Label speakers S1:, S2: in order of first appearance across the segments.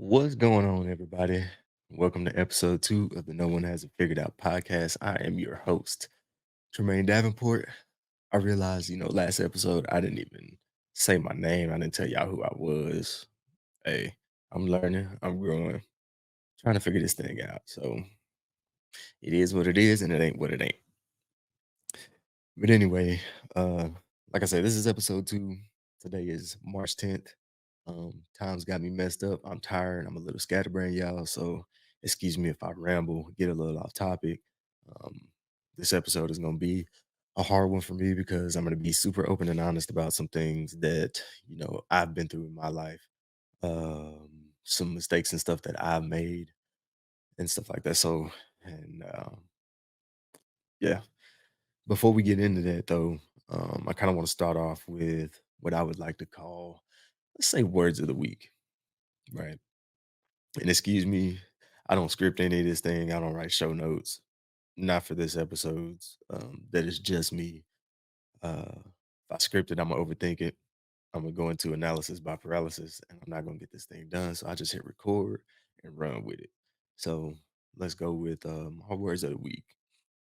S1: What's going on, everybody? Welcome to episode 2 of the No One Has It Figured Out podcast. I am your host, Tramaine Davenport. I realized, last episode I didn't even say my name. I didn't tell y'all who I was. Hey, I'm learning, I'm growing, trying to figure this thing out. So it is what it is, and it ain't what it ain't. But anyway, uh, like I said, this is episode 2. Today is March 10th. Time's got me messed up. I'm tired. I'm a little scatterbrained, y'all. So excuse me if I ramble, get a little off topic. Um, this episode is gonna be a hard one for me because I'm gonna be super open and honest about some things that I've been through in my life. Some mistakes and stuff that I've made and stuff like that. So and yeah, before we get into that though, I kind of want to start off with what I would like to call, let's say, words of the week, right? And excuse me, I don't script any of this thing. I don't write show notes. Not for this episodes. That is just me. If I script it, I'm gonna overthink it. I'm gonna go into analysis by paralysis, and I'm not gonna get this thing done. So I just hit record and run with it. So let's go with our words of the week,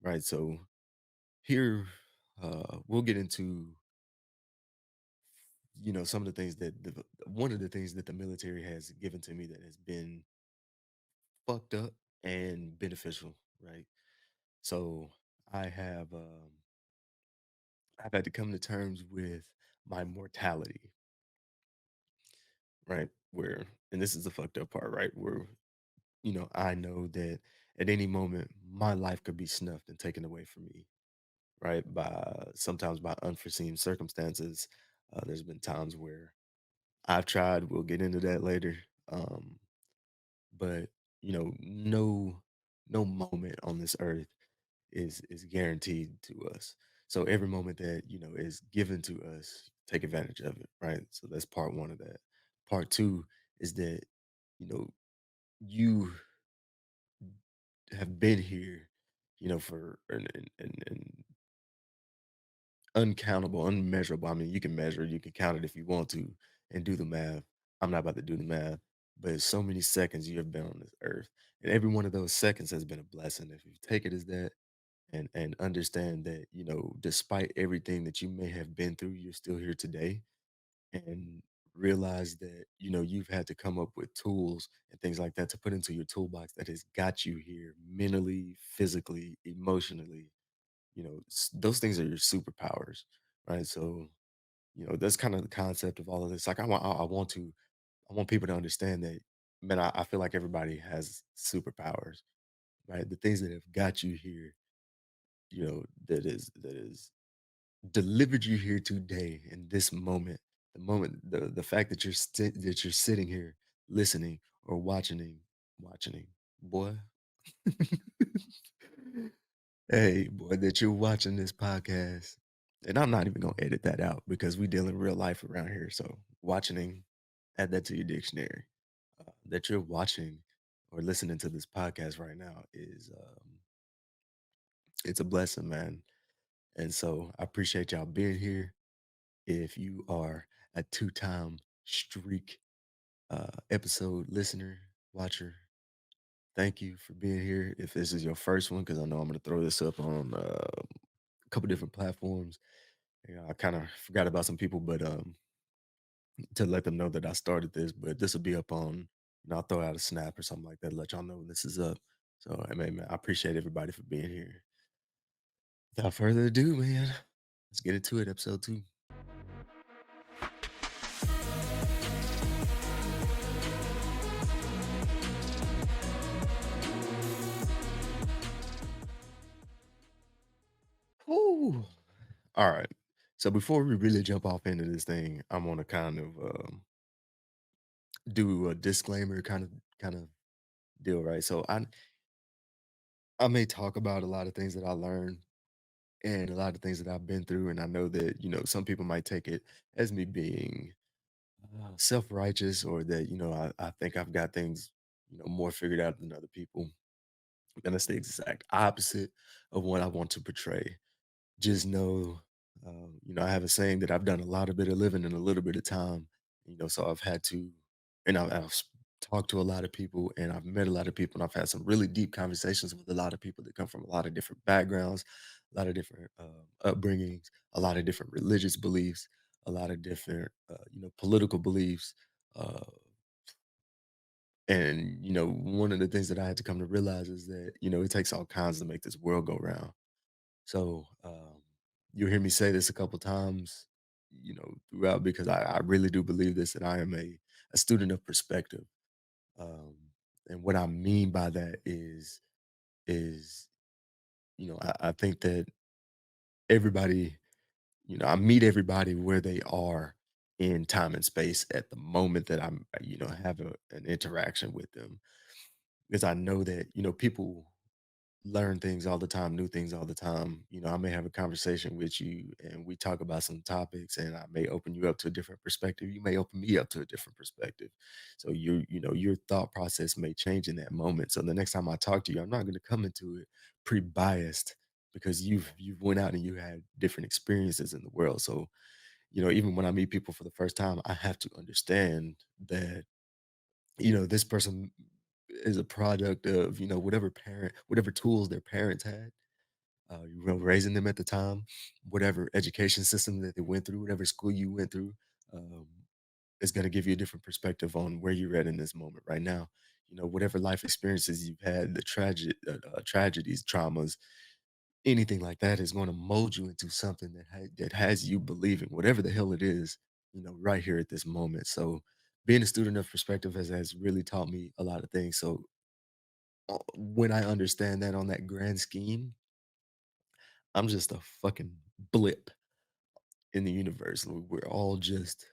S1: right? So here, we'll get into some of the things that one of the things that the military has given to me that has been fucked up and beneficial, right? So I have I've had to come to terms with my mortality, right? Where and this is the fucked up part, right? Where I know that at any moment my life could be snuffed and taken away from me, right? By sometimes by unforeseen circumstances. There's been times where I've tried. We'll get into that later. Um, but no moment on this earth is guaranteed to us. So every moment that is given to us, take advantage of it, right? So that's part one of that. Part two is that you know you have been here, for an uncountable, unmeasurable. I mean, you can measure, you can count it if you want to, and do the math. I'm not about to do the math, but it's so many seconds you have been on this earth, and every one of those seconds has been a blessing. If you take it as that, and understand that despite everything that you may have been through, you're still here today, and realize that you've had to come up with tools and things like that to put into your toolbox that has got you here mentally, physically, emotionally. Those things are your superpowers, right? So that's kind of the concept of all of this. Like I want people to understand that, man. I feel like everybody has superpowers, right? The things that have got you here, that is delivered you here today in this moment, the fact that that you're sitting here listening or watching, boy. Hey, boy, that you're watching this podcast, and I'm not even gonna edit that out because we deal in real life around here. So watching, add that to your dictionary. That you're watching or listening to this podcast right now is it's a blessing, man. And so I appreciate y'all being here. If you are a two-time streak episode listener, watcher, thank you for being here. If this is your first one, because I know I'm going to throw this up on a couple different platforms. I kind of forgot about some people, but to let them know that I started this, but this will be up on, I'll throw out a snap or something like that, let y'all know this is up. So, I mean, man, I appreciate everybody for being here. Without further ado, man, let's get into it. Episode 2. Whew. All right. So before we really jump off into this thing, I want to kind of do a disclaimer kind of deal, right? So I may talk about a lot of things that I learned and a lot of things that I've been through, and I know that some people might take it as me being self-righteous, or that I think I've got things more figured out than other people, and that's the exact opposite of what I want to portray. Just know, I have a saying that I've done a lot of bit of living in a little bit of time, so I've had to, and I've talked to a lot of people and I've met a lot of people and I've had some really deep conversations with a lot of people that come from a lot of different backgrounds, a lot of different upbringings, a lot of different religious beliefs, a lot of different political beliefs. Uh, and one of the things that I had to come to realize is that it takes all kinds to make this world go round. So you'll hear me say this a couple times, throughout because I really do believe this that I am a student of perspective. Um, and what I mean by that is I think that everybody, I meet everybody where they are in time and space at the moment that I'm, have an interaction with them because I know that people learn things all the time, new things all the time. I may have a conversation with you and we talk about some topics and I may open you up to a different perspective. You may open me up to a different perspective. So your thought process may change in that moment. So the next time I talk to you, I'm not going to come into it pre-biased because you've went out and you had different experiences in the world. So, even when I meet people for the first time, I have to understand that this person is a product of, whatever tools their parents had, raising them at the time, whatever education system that they went through, whatever school you went through, um, is going to give you a different perspective on where you're at in this moment right now. Whatever life experiences you've had, the tragedies, traumas, anything like that is going to mold you into something that has you believing whatever the hell it is, right here at this moment. So being a student of perspective has really taught me a lot of things. So when I understand that on that grand scheme, I'm just a fucking blip in the universe. We're all just,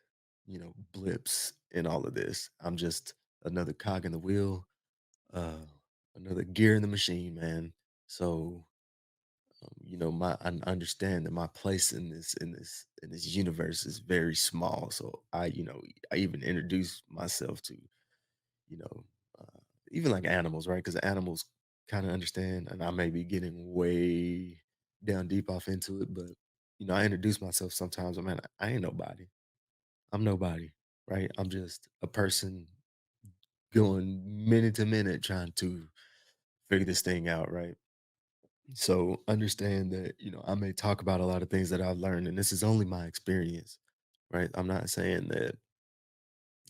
S1: blips in all of this. I'm just another cog in the wheel, uh, another gear in the machine, man. So, I understand that my place in this universe is very small. So I even introduce myself to you know, uh, even like animals, right? Because animals kind of understand, and I may be getting way down deep off into it, but I introduce myself sometimes. Man, I ain't nobody. I'm nobody, right? I'm just a person going minute to minute trying to figure this thing out, right? So understand that I may talk about a lot of things that I've learned, and this is only my experience, right? I'm not saying that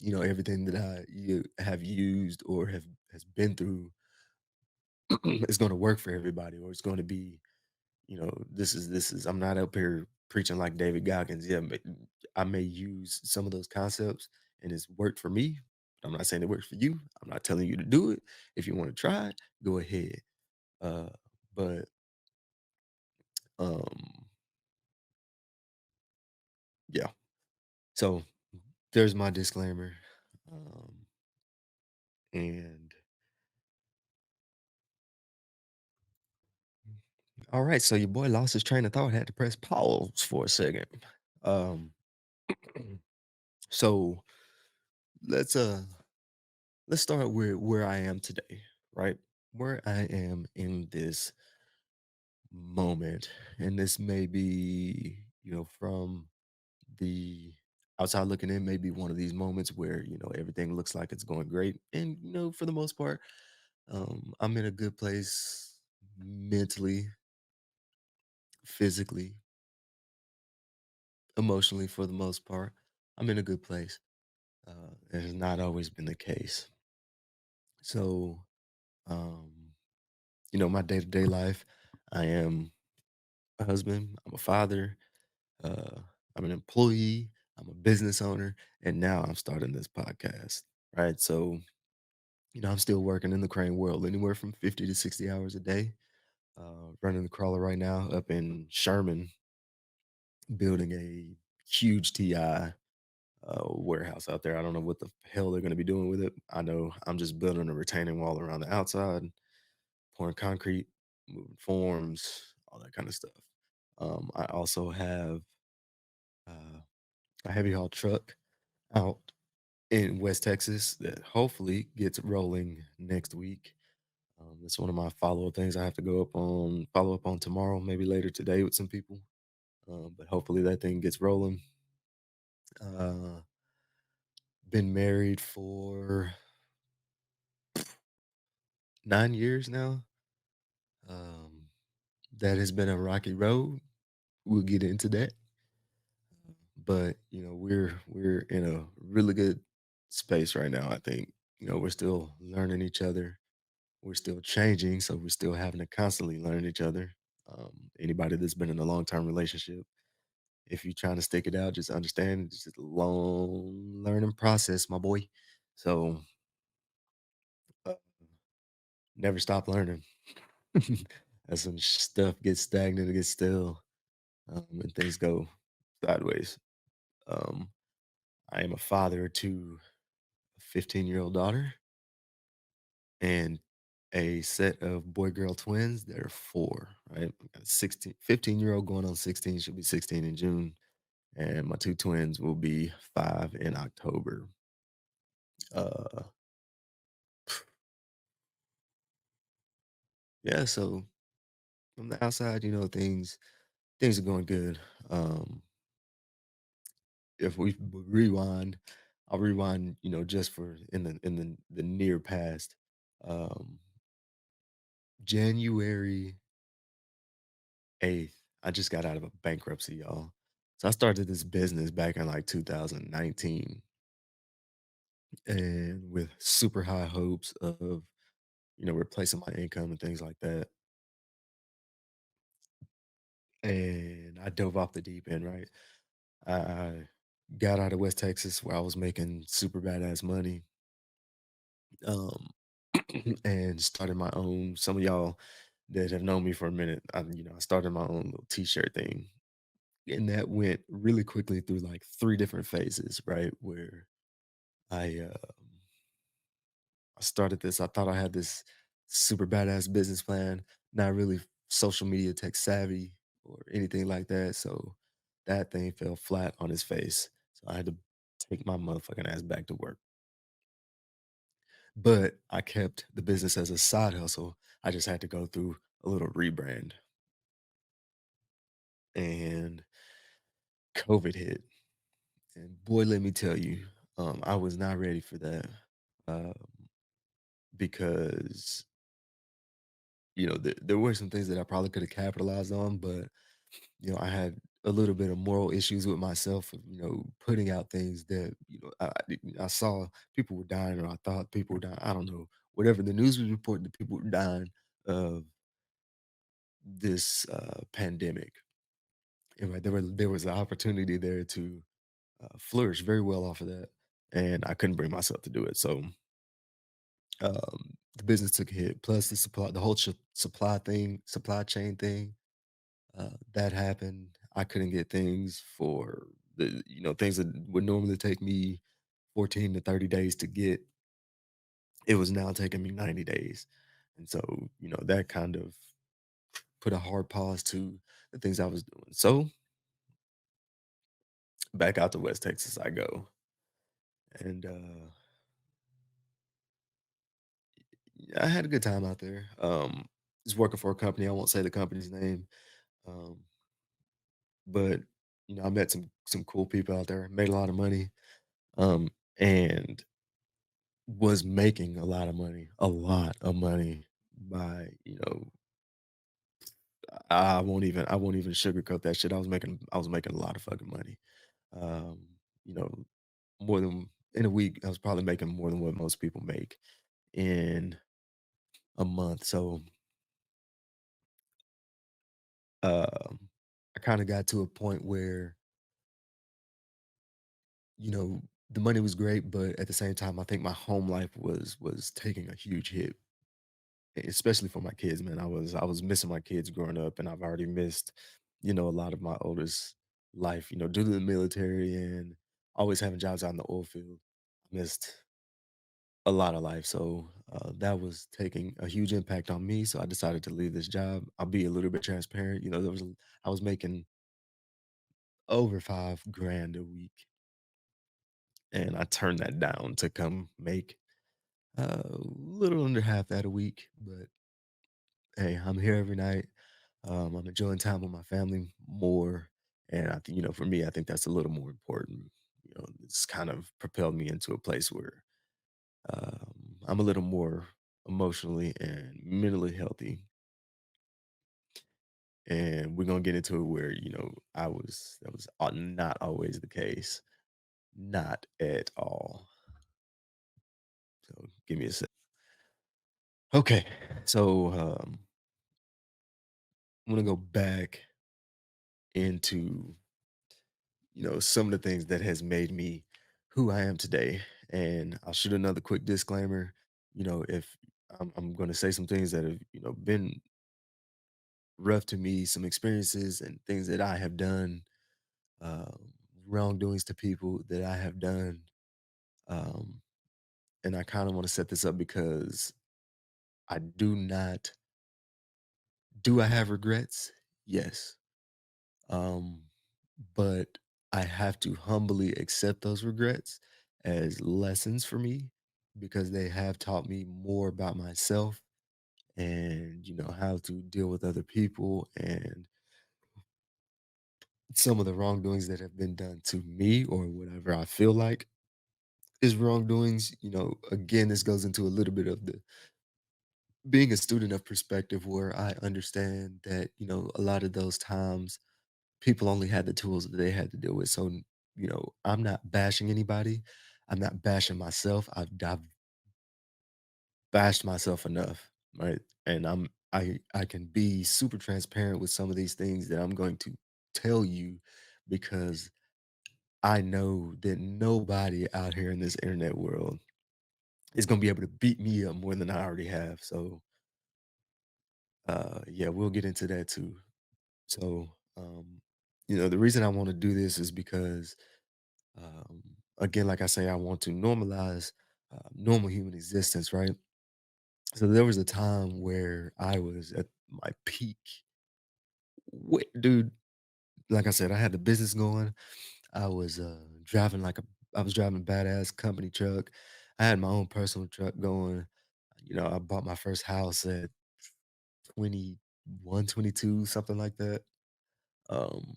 S1: everything that I have used or have has been through it's going to work for everybody or it's going to be this is I'm not up here preaching like David Goggins. Yeah, I may use some of those concepts and it's worked for me, but I'm not saying it works for you. I'm not telling you to do it. If you want to try it, go ahead. Uh but um yeah, so there's my disclaimer. Um and all right, so your boy lost his train of thought, had to press pause for a second. um so let's uh let's start with where I am today, right? Where I am in this moment. And this may be, from the outside looking in, maybe one of these moments where, everything looks like it's going great. And, for the most part, I'm in a good place mentally, physically, emotionally, for the most part. I'm in a good place. It has not always been the case. So, um, my day to day life, I am a husband, I'm a father, uh, I'm an employee, I'm a business owner, and now I'm starting this podcast. Right. So, I'm still working in the crane world, anywhere from 50 to 60 hours a day. Running the crawler right now up in Sherman, building a huge TI warehouse out there. I don't know what the hell they're going to be doing with it. I know I'm just building a retaining wall around the outside, pouring concrete, moving forms, all that kind of stuff. I also have uh, a heavy haul truck out in West Texas that hopefully gets rolling next week. It's one of my follow up things I have to follow up on tomorrow, maybe later today with some people. But hopefully that thing gets rolling. Uh, been married for 9 years now. Um, that has been a rocky road. We'll get into that, but we're in a really good space right now. I think we're still learning each other. We're still changing, so we're still having to constantly learn each other. Anybody that's been in a long term relationship, if you're trying to stick it out, just understand it's just a long learning process, my boy. So uh, never stop learning. As some stuff gets stagnant, it gets still, and things go sideways. Um, I am a father to a 15-year-old daughter and a set of boy girl twins. They're four, right? I got a 16, 15-year-old going on 16. She'll be 16 in June. And my two twins will be 5 in October. Uh, yeah, so from the outside, things are going good. If we rewind, I'll rewind, just for in the near past. Um, January 8th, I just got out of a bankruptcy, y'all. So I started this business back in like 2019 and with super high hopes of, replacing my income and things like that. And I dove off the deep end, right? I got out of West Texas where I was making super badass money, um, and started my own. Some of y'all that have known me for a minute, I started my own little t-shirt thing, and that went really quickly through like three different phases, right? Where I I started this. I thought I had this super badass business plan, not really social media tech savvy or anything like that. So that thing fell flat on his face. So I had to take my motherfucking ass back to work. But I kept the business as a side hustle. I just had to go through a little rebrand. And COVID hit. And boy, let me tell you, I was not ready for that. Uh, because there were some things that I probably could have capitalized on, but I had a little bit of moral issues with myself of, putting out things that, I saw people were dying or I thought people were dying. I don't know. Whatever the news was reporting that people were dying of this pandemic. And right, there was an opportunity there to flourish very well off of that. And I couldn't bring myself to do it. So the business took a hit. Plus the whole supply chain thing. That happened. I couldn't get things for things that would normally take me 14 to 30 days to get. It was now taking me 90 days. And so, that kind of put a hard pause to the things I was doing. So back out to West Texas I go. And yeah, I had a good time out there. Just working for a company. I won't say the company's name. Um, but I met some cool people out there, made a lot of money. And was making a lot of money by, I won't even sugarcoat that shit. I was making a lot of fucking money. Um, you know, more than in a week, I was probably making more than what most people make in a month. So um I kind of got to a point where, you know, the money was great, but at the same time, I think my home life was taking a huge hit. Especially for my kids, man. I was missing my kids growing up, and I've already missed, a lot of my oldest life, due to the military and always having jobs out in the oil field. I missed a lot of life. So that was taking a huge impact on me. So I decided to leave this job. I'll be a little bit transparent. I was making over 5 grand a week, and I turned that down to come make a little under half that a week. But hey, I'm here every night. I'm enjoying time with my family more, and I think for me, I think that's a little more important. It's kind of propelled me into a place where I'm a little more. emotionally and mentally healthy. And we're gonna get into it where, I was that was not always the case. Not at all. So give me a sec. Okay. So I'm gonna go back into, some of the things that has made me who I am today. And I'll shoot another quick disclaimer. If I'm gonna say some things that have, been rough to me, some experiences and things that I have done, um, wrongdoings to people that I have done. Um, and I kind of want to set this up because I do not do I have regrets? Yes. Um, but I have to humbly accept those regrets as lessons for me because they have taught me more about myself and how to deal with other people and some of the wrongdoings that have been done to me or whatever I feel like is wrongdoings. Again, this goes into a little bit of the being a student of perspective where I understand that, a lot of those times people only had the tools that they had to deal with. So, I'm not bashing anybody. I'm not bashing myself. I've bashed myself enough, right? And I can be super transparent with some of these things that I'm going to tell you because I know that nobody out here in this internet world is going to be able to beat me up more than I already have. So, yeah, we'll get into that too. So, the reason I want to do this is because, again, like I say, I want to normalize normal human existence, right? So there was a time where I was at my peak. Dude, like I said, I had the business going. I was I was driving a badass company truck. I had my own personal truck going. I bought my first house at 21, 22, something like that. Um,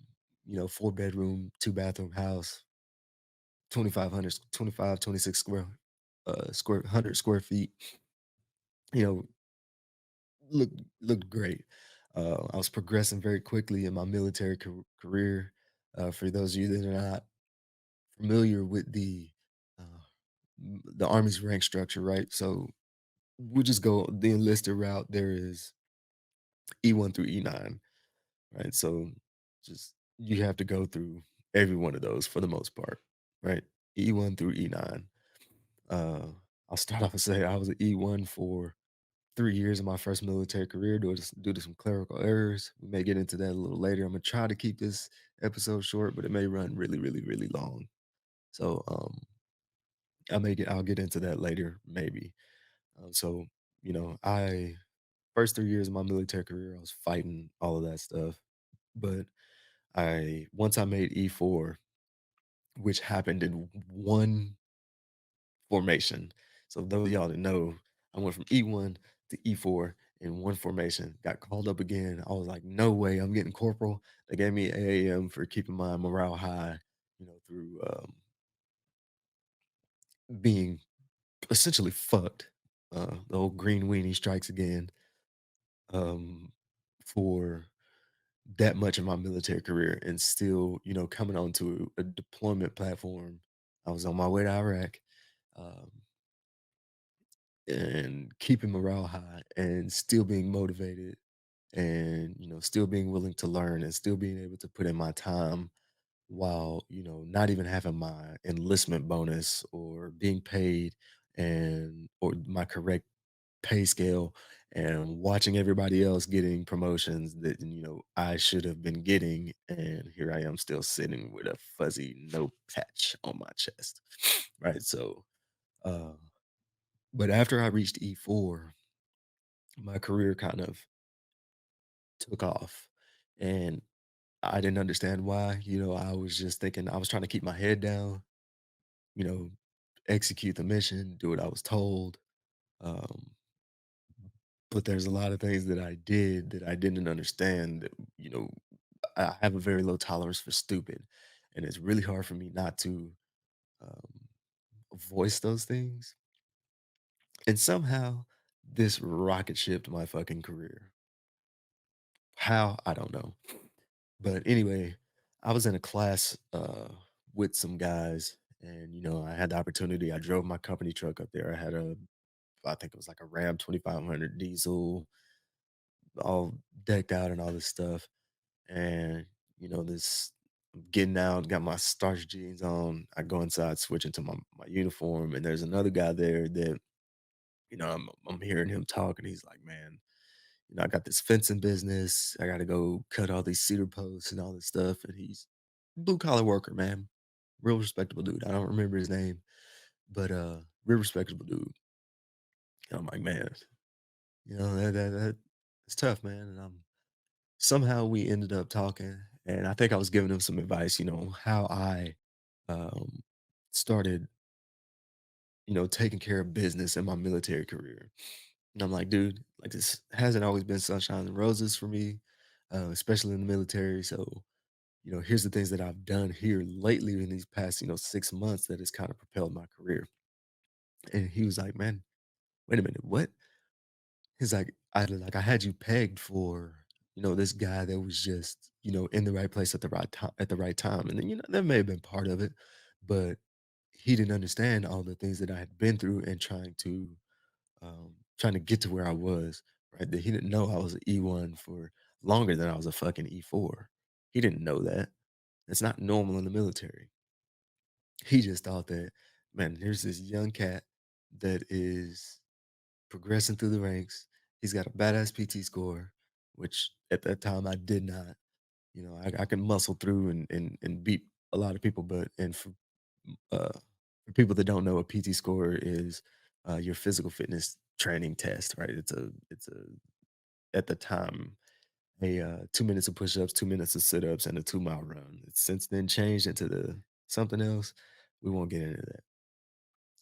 S1: 4 bedroom, two-bathroom house, 2,500, 25, 26 square 100 square feet. You know, looked great. I was progressing very quickly in my military career. For those of you that are not familiar with uh, the Army's rank structure, right? So we'll just go the enlisted route. There is E1 through E9, right? So just you have to go through every one of those for the most part, right? E1 through E9. Uh, I'll start off and say I was an E1 for 3 years of my first military career due to some clerical errors. We may get into that a little later. I'm gonna try to keep this episode short, but it may run really, really, really long. So I'll get into that later, maybe. So I first 3 years of my military career, I was fighting all of that stuff. But I once I made E4, which happened in one formation. So those of y'all that know, I went from E1 to E4 in one formation, got called up again. I was like, no way, I'm getting corporal. They gave me AAM for keeping my morale high, through being essentially fucked. The old green weenie strikes again um, for that much of my military career and still, coming onto a deployment platform. I was on my way to Iraq. Um, and keeping morale high and still being motivated and still being willing to learn and still being able to put in my time while not even having my enlistment bonus or being paid and or my correct pay scale and watching everybody else getting promotions that I should have been getting, and here I am still sitting with a fuzzy no patch on my chest. Right, so uh but after I reached E4, my career kind of took off, and I didn't understand why. I was just thinking I was trying to keep my head down, you know, execute the mission, do what I was told. Um, but there's a lot of things that I did that I didn't understand that, I have a very low tolerance for stupid, and it's really hard for me not to um, voice those things. And somehow this rocket shipped my fucking career. How? I don't know. But anyway, I was in a class with some guys, and I had the opportunity. I drove my company truck up there. I had I think it was like a Ram 2500 diesel, all decked out and all this stuff. And this I'm getting out, got my starch jeans on. I go inside, switch into my uniform, and there's another guy there that I'm hearing him talk, and he's like, "Man, I got this fencing business. I got to go cut all these cedar posts and all this stuff." And he's blue collar worker, man, real respectable dude. I don't remember his name, but real respectable dude. And I'm like, man, that it's tough, man. And somehow we ended up talking, and I think I was giving him some advice, how I um, started, taking care of business in my military career. And I'm like, dude, like this hasn't always been sunshine and roses for me, especially in the military. So, here's the things that I've done here lately in these past, 6 months that has kind of propelled my career. And he was like, man, wait a minute, what? He's like, I had you pegged for, this guy that was just, in the right place at the right time. And then, that may have been part of it, but he didn't understand all the things that I had been through and trying to get to where I was, right? That he didn't know I was an E1 for longer than I was a fucking E4. He didn't know that. It's not normal in the military. He just thought that, man, here's this young cat that is progressing through the ranks. He's got a badass PT score, which at that time I did not. I can muscle through and beat a lot of people, but and for people that don't know, a PT score is your physical fitness training test, right? It's a at the time a 2 minutes of push-ups, 2 minutes of sit-ups, and a 2 mile run. It's since then changed into the something else. We won't get into that.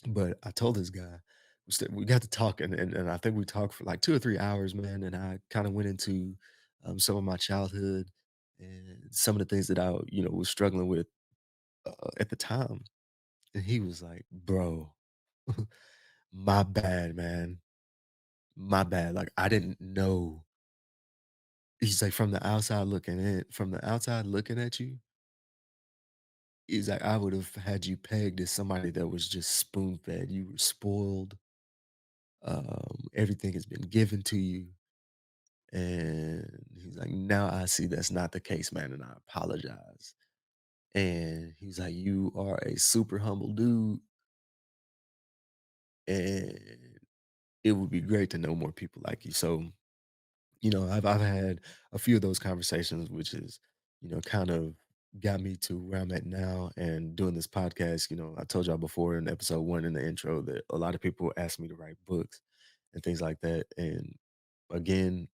S1: But I told this guy, we got to talking, and I think we talked for like 2 or 3 hours, man. And I kind of went into some of my childhood and some of the things that I, was struggling with at the time. And he was like, "Bro, my bad, man. My bad. Like I didn't know." He's like, from the outside looking at you, he's like, I would have had you pegged as somebody that was just spoon fed. You were spoiled. Everything has been given to you. And he's like, now I see that's not the case, man. And I apologize. And he's like, you are a super humble dude. And it would be great to know more people like you. So, I've had a few of those conversations, which is, kind of got me to where I'm at now and doing this podcast. I told y'all before in episode one in the intro that a lot of people ask me to write books and things like that. And again,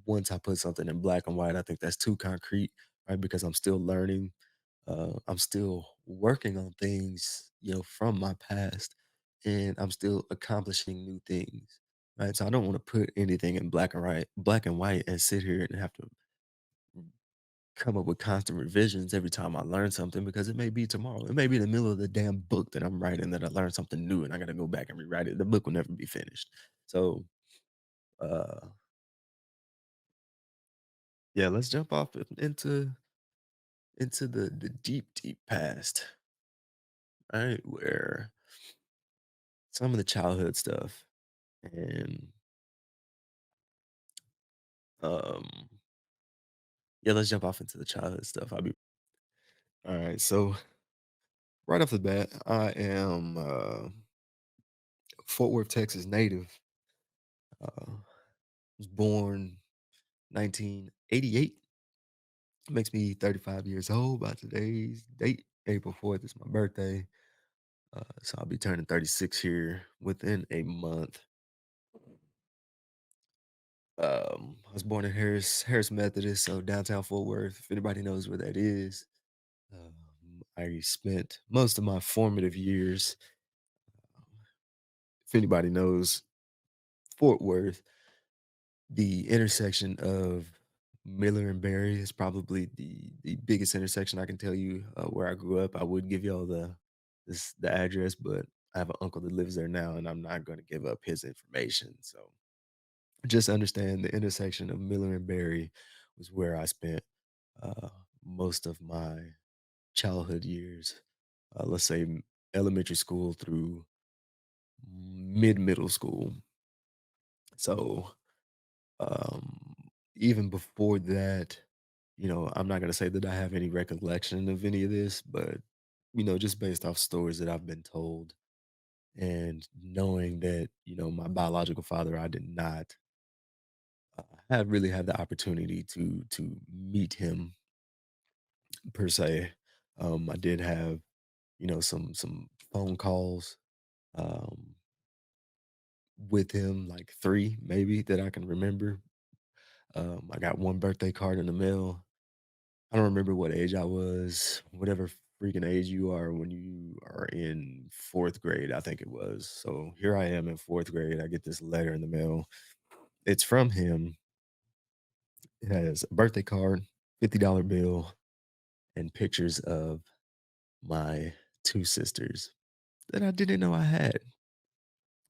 S1: once I put something in black and white, I think that's too concrete, right? Because I'm still learning. I'm still working on things, from my past, and I'm still accomplishing new things, right? So I don't want to put anything in black and white, and sit here and have to come up with constant revisions every time I learn something because it may be tomorrow. It may be in the middle of the damn book that I'm writing that I learned something new and I got to go back and rewrite it. The book will never be finished. So, uh, yeah, let's jump off into the deep, deep past, right? Where some of the childhood stuff and um yeah, let's jump off into the childhood stuff. I'll be all right. So right off the bat, I am Fort Worth, Texas native. Was born 1988. Makes me 35 years old by today's date. April 4th is my birthday. So I'll be turning 36 here within a month. I was born in Harris Methodist, so downtown Fort Worth. If anybody knows where that is, I spent most of my formative years. If anybody knows Fort Worth, the intersection of Miller and Berry is probably the biggest intersection I can tell you where I grew up. I would give y'all the address, but I have an uncle that lives there now, and I'm not going to give up his information. So just understand the intersection of Miller and Berry was where I spent uh, most of my childhood years. Let's say elementary school through mid middle school. So um, even before that, I'm not gonna say that I have any recollection of any of this, but just based off stories that I've been told and knowing that my biological father, I did not have really had the opportunity to meet him per se. I did have some phone calls um, with him, like three maybe that I can remember. I got one birthday card in the mail. I don't remember what age I was, whatever freaking age you are when you are in fourth grade, I think it was. So here I am in fourth grade. I get this letter in the mail. It's from him. It has a birthday card, $50 bill, and pictures of my two sisters that I didn't know I had.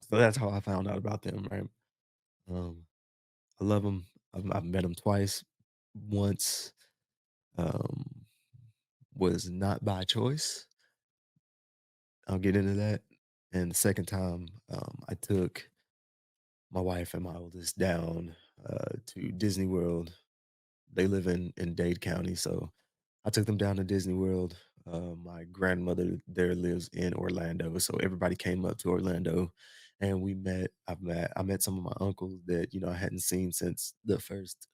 S1: So that's how I found out about them, right? Um, I love them. I've met them twice. Once um, was not by choice. I'll get into that. And the second time, I took my wife and my oldest down to Disney World. They live in Dade County, so I took them down to Disney World. My grandmother there lives in Orlando, so everybody came up to Orlando, and I met some of my uncles that I hadn't seen since the first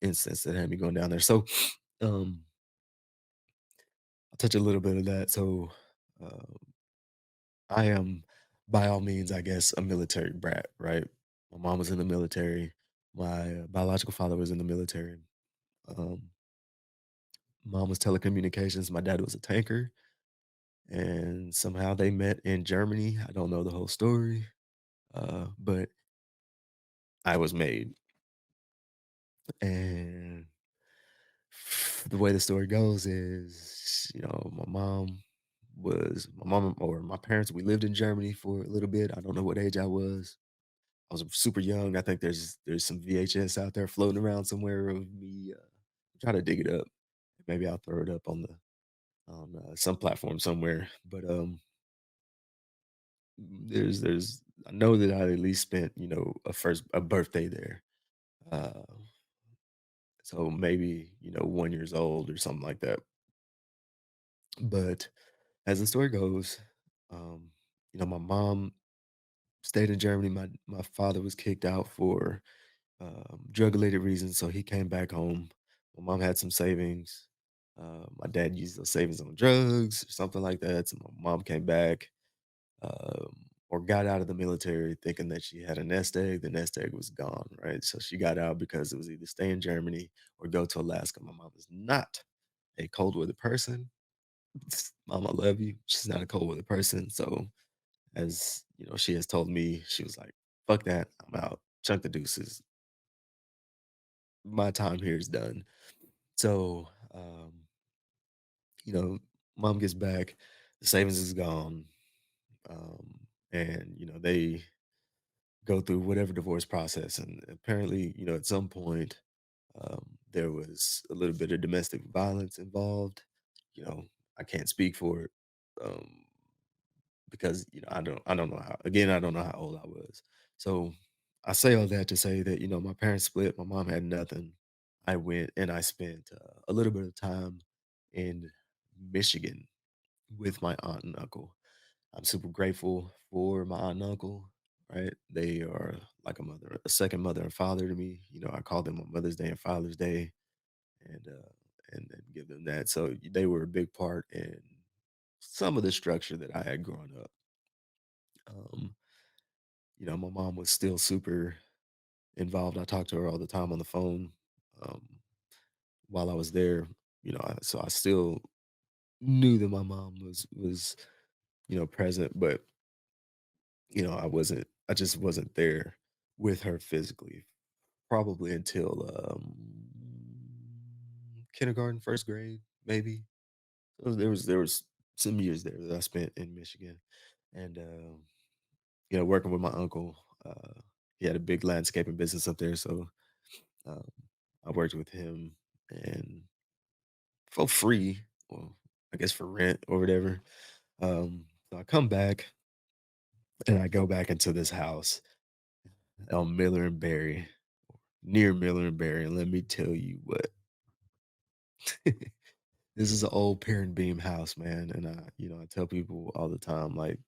S1: instance that had me going down there. So um, I'll touch a little bit of that. So uh, I am, by all means, I guess, a military brat, right? My mom was in the military. My biological father was in the military. Um, Mom was telecommunications. My dad was a tanker. And somehow they met in Germany. I don't know the whole story, but I was made. And the way the story goes is, my mom or my parents, we lived in Germany for a little bit. I don't know what age I was. I was super young. I think there's some VHS out there floating around somewhere of me. Try to dig it up. Maybe I'll throw it up on some platform somewhere. But there's I know that I at least spent a birthday there. Uh, so maybe 1 years old or something like that. But as the story goes, um, my mom stayed in Germany. My father was kicked out for drug related reasons. So he came back home. My mom had some savings. My dad used those savings on drugs or something like that. So my mom came back or got out of the military thinking that she had a nest egg. The nest egg was gone, right? So she got out because it was either stay in Germany or go to Alaska. My mom is not a cold weather person. Mom, I love you. She's not a cold weather person. So as she has told me, she was like, fuck that. I'm out. Chunk the deuces. My time here is done. So, you know, mom gets back, the savings is gone, and they go through whatever divorce process, and apparently, at some point, there was a little bit of domestic violence involved. You know, I can't speak for it because I don't know how. Again, I don't know how old I was. So I say all that to say that my parents split. My mom had nothing. I went and I spent a little bit of time in Michigan with my aunt and uncle. I'm super grateful for my aunt and uncle, right? They are like a second mother and father to me. I call them on Mother's Day and Father's Day and give them that. So they were a big part in some of the structure that I had growing up. Um, my mom was still super involved. I talked to her all the time on the phone um, while I was there. So I still knew that my mom was present, but I just wasn't there with her physically, probably until kindergarten, first grade, maybe. So there was some years there that I spent in Michigan, and working with my uncle. He had a big landscaping business up there, so um, I worked with him and for free, well, I guess for rent or whatever. So I come back and I go back into this house on Miller and Berry, near Miller and Berry, and let me tell you what, this is an old parent beam house, man. And I tell people all the time, like,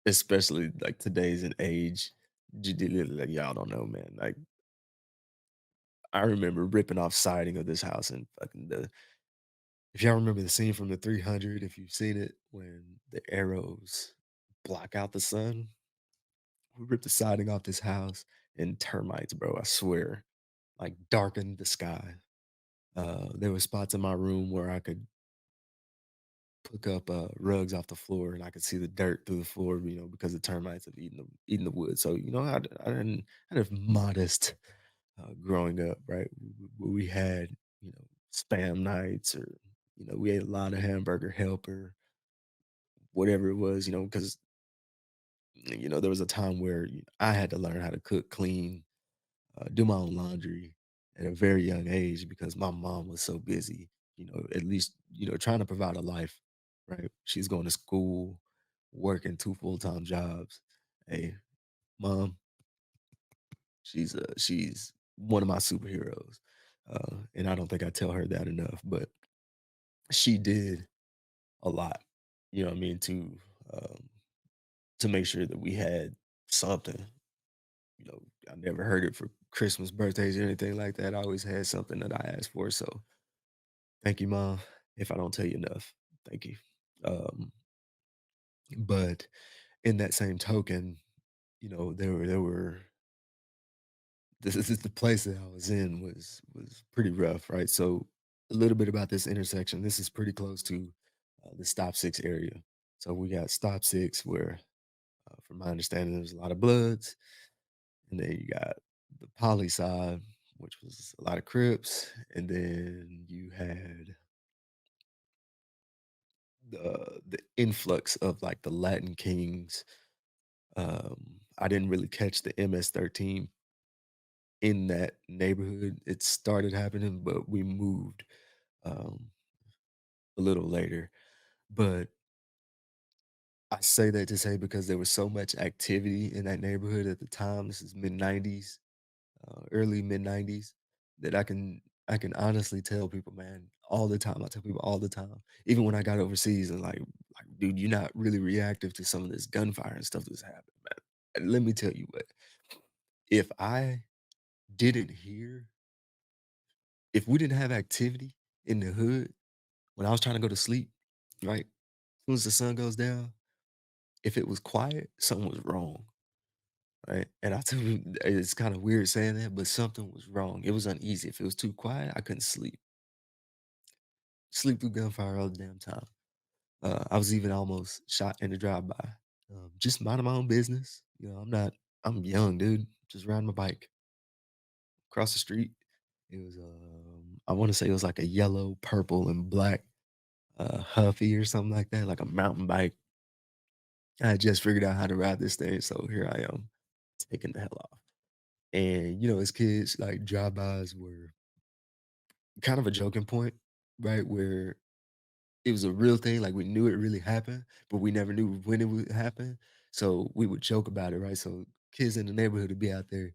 S1: especially like today's an age, like y'all don't know, man. Like I remember ripping off siding of this house and fucking the if y'all remember the scene from the 300, if you've seen it, when the arrows block out the sun, we ripped the siding off this house and termites, bro. I swear, like darkened the sky. There were spots in my room where I could pick up rugs off the floor and I could see the dirt through the floor, because the termites have eaten the wood. So I had a modest growing up, right? We had spam nights, or we ate a lot of hamburger helper, whatever it was, because there was a time where I had to learn how to cook, clean, do my own laundry at a very young age because my mom was so busy, at least, trying to provide a life, right? She's going to school, working two full-time jobs. Hey, mom, she's one of my superheroes. And I don't think I tell her that enough, but she did a lot, you know what I mean, um, to make sure that we had something. I never heard it for Christmas, birthdays, or anything like that. I always had something that I asked for. So thank you, mom. If I don't tell you enough, thank you. Um, but in that same token, there were this is the place that I was in was pretty rough, right? So a little bit about this intersection. This is pretty close to the Stop Six area. So we got Stop Six, where, from my understanding, there's a lot of Bloods. And then you got the poly side, which was a lot of Crips, and then you had the influx of like the Latin Kings. I didn't really catch the MS-13 in that neighborhood. It started happening, but we moved um, a little later. But I say that to say because there was so much activity in that neighborhood at the time. This is mid '90s, early mid '90s, that I can honestly tell people, man, all the time. I tell people all the time, even when I got overseas, and like, dude, you're not really reactive to some of this gunfire and stuff that's happening, man. And let me tell you what, if I didn't hear, if we didn't have activity in the hood when I was trying to go to sleep, right? As soon as the sun goes down, if it was quiet, something was wrong. Right. And I tell you, it's kind of weird saying that, but something was wrong. It was uneasy. If it was too quiet, I couldn't sleep. Sleep through gunfire all the damn time. I was even almost shot in a drive-by. Just minding my own business. I'm young, dude. Just riding my bike across the street. It was, I want to say it was like a yellow, purple, and black Huffy or something like that, like a mountain bike. I had just figured out how to ride this thing, so here I am, taking the hell off. And as kids, like drive-bys were kind of a joking point, right? Where it was a real thing, like, we knew it really happened, but we never knew when it would happen, so we would joke about it, right? So kids in the neighborhood would be out there,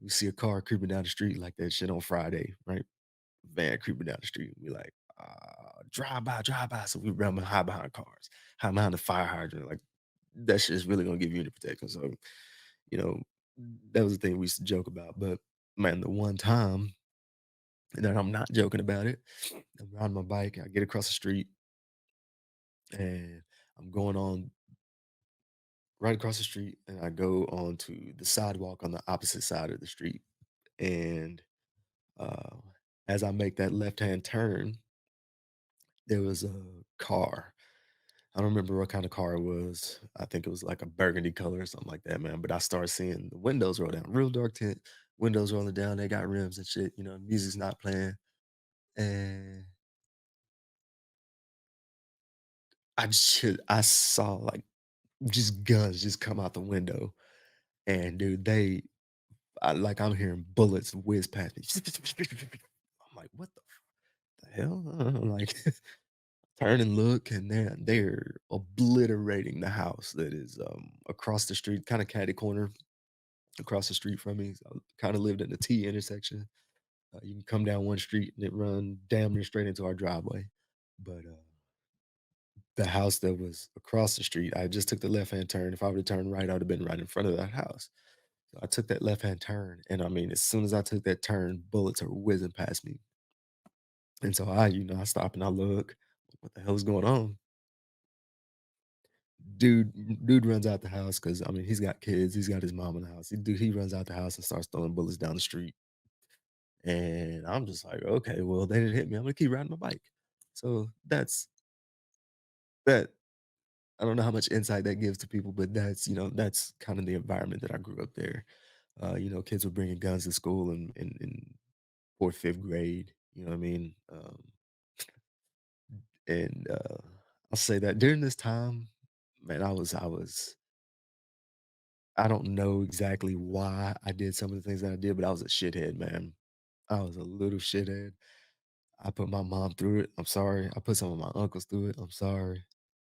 S1: you see a car creeping down the street like that shit on Friday, right? Van creeping down the street, we like, drive by," so we run and hide behind cars, hide behind the fire hydrant, like, that shit's really gonna give you any protection, so, you know, that was the thing we used to joke about, but, man, the one time that I'm not joking about it, I'm riding my bike, I get across the street, and I'm going on right across the street, and I go onto the sidewalk on the opposite side of the street. And uh, as I make that left hand turn, there was a car. I don't remember what kind of car it was. I think it was like a burgundy color or something like that, man. But I started seeing the windows roll down, real dark tint, windows rolling down. They got rims and shit. Music's not playing, and I saw like just guns just come out the window. And dude, I'm hearing bullets whiz past me. I'm like, what the hell? I'm like, turn and look, and they're obliterating the house that is across the street, kind of catty corner across the street from me. So I kind of lived in the T intersection. You can come down one street and it run damn near straight into our driveway. But the house that was across the street, I just took the left hand turn. If I would have turned right, I would have been right in front of that house. So I took that left hand turn, and I mean, as soon as I took that turn, bullets are whizzing past me. And so I stop and I look, what the hell is going on? Dude runs out the house because I mean, he's got kids, he's got his mom in the house. He runs out the house and starts throwing bullets down the street. And I'm just like, okay, well, they didn't hit me. I'm gonna keep riding my bike. So that. I don't know how much insight that gives to people, but that's kind of the environment that I grew up there. Kids were bringing guns to school in fourth, fifth grade. You know what I mean? And I'll say that during this time, man, I don't know exactly why I did some of the things that I did, but I was a shithead, man. I was a little shithead. I put my mom through it. I'm sorry. I put some of my uncles through it. I'm sorry.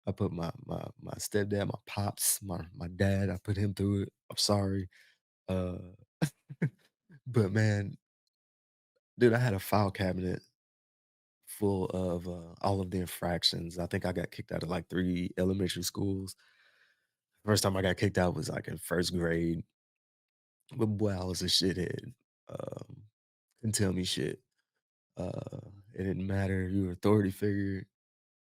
S1: I put my stepdad, my pops, my dad, I put him through it. I'm sorry. Uh, but man, dude, I had a file cabinet full of all of the infractions. I think I got kicked out of like 3 elementary schools. First time I got kicked out was like in first grade. But boy, I was a shithead. Um, couldn't tell me shit. It didn't matter. You were authority figure.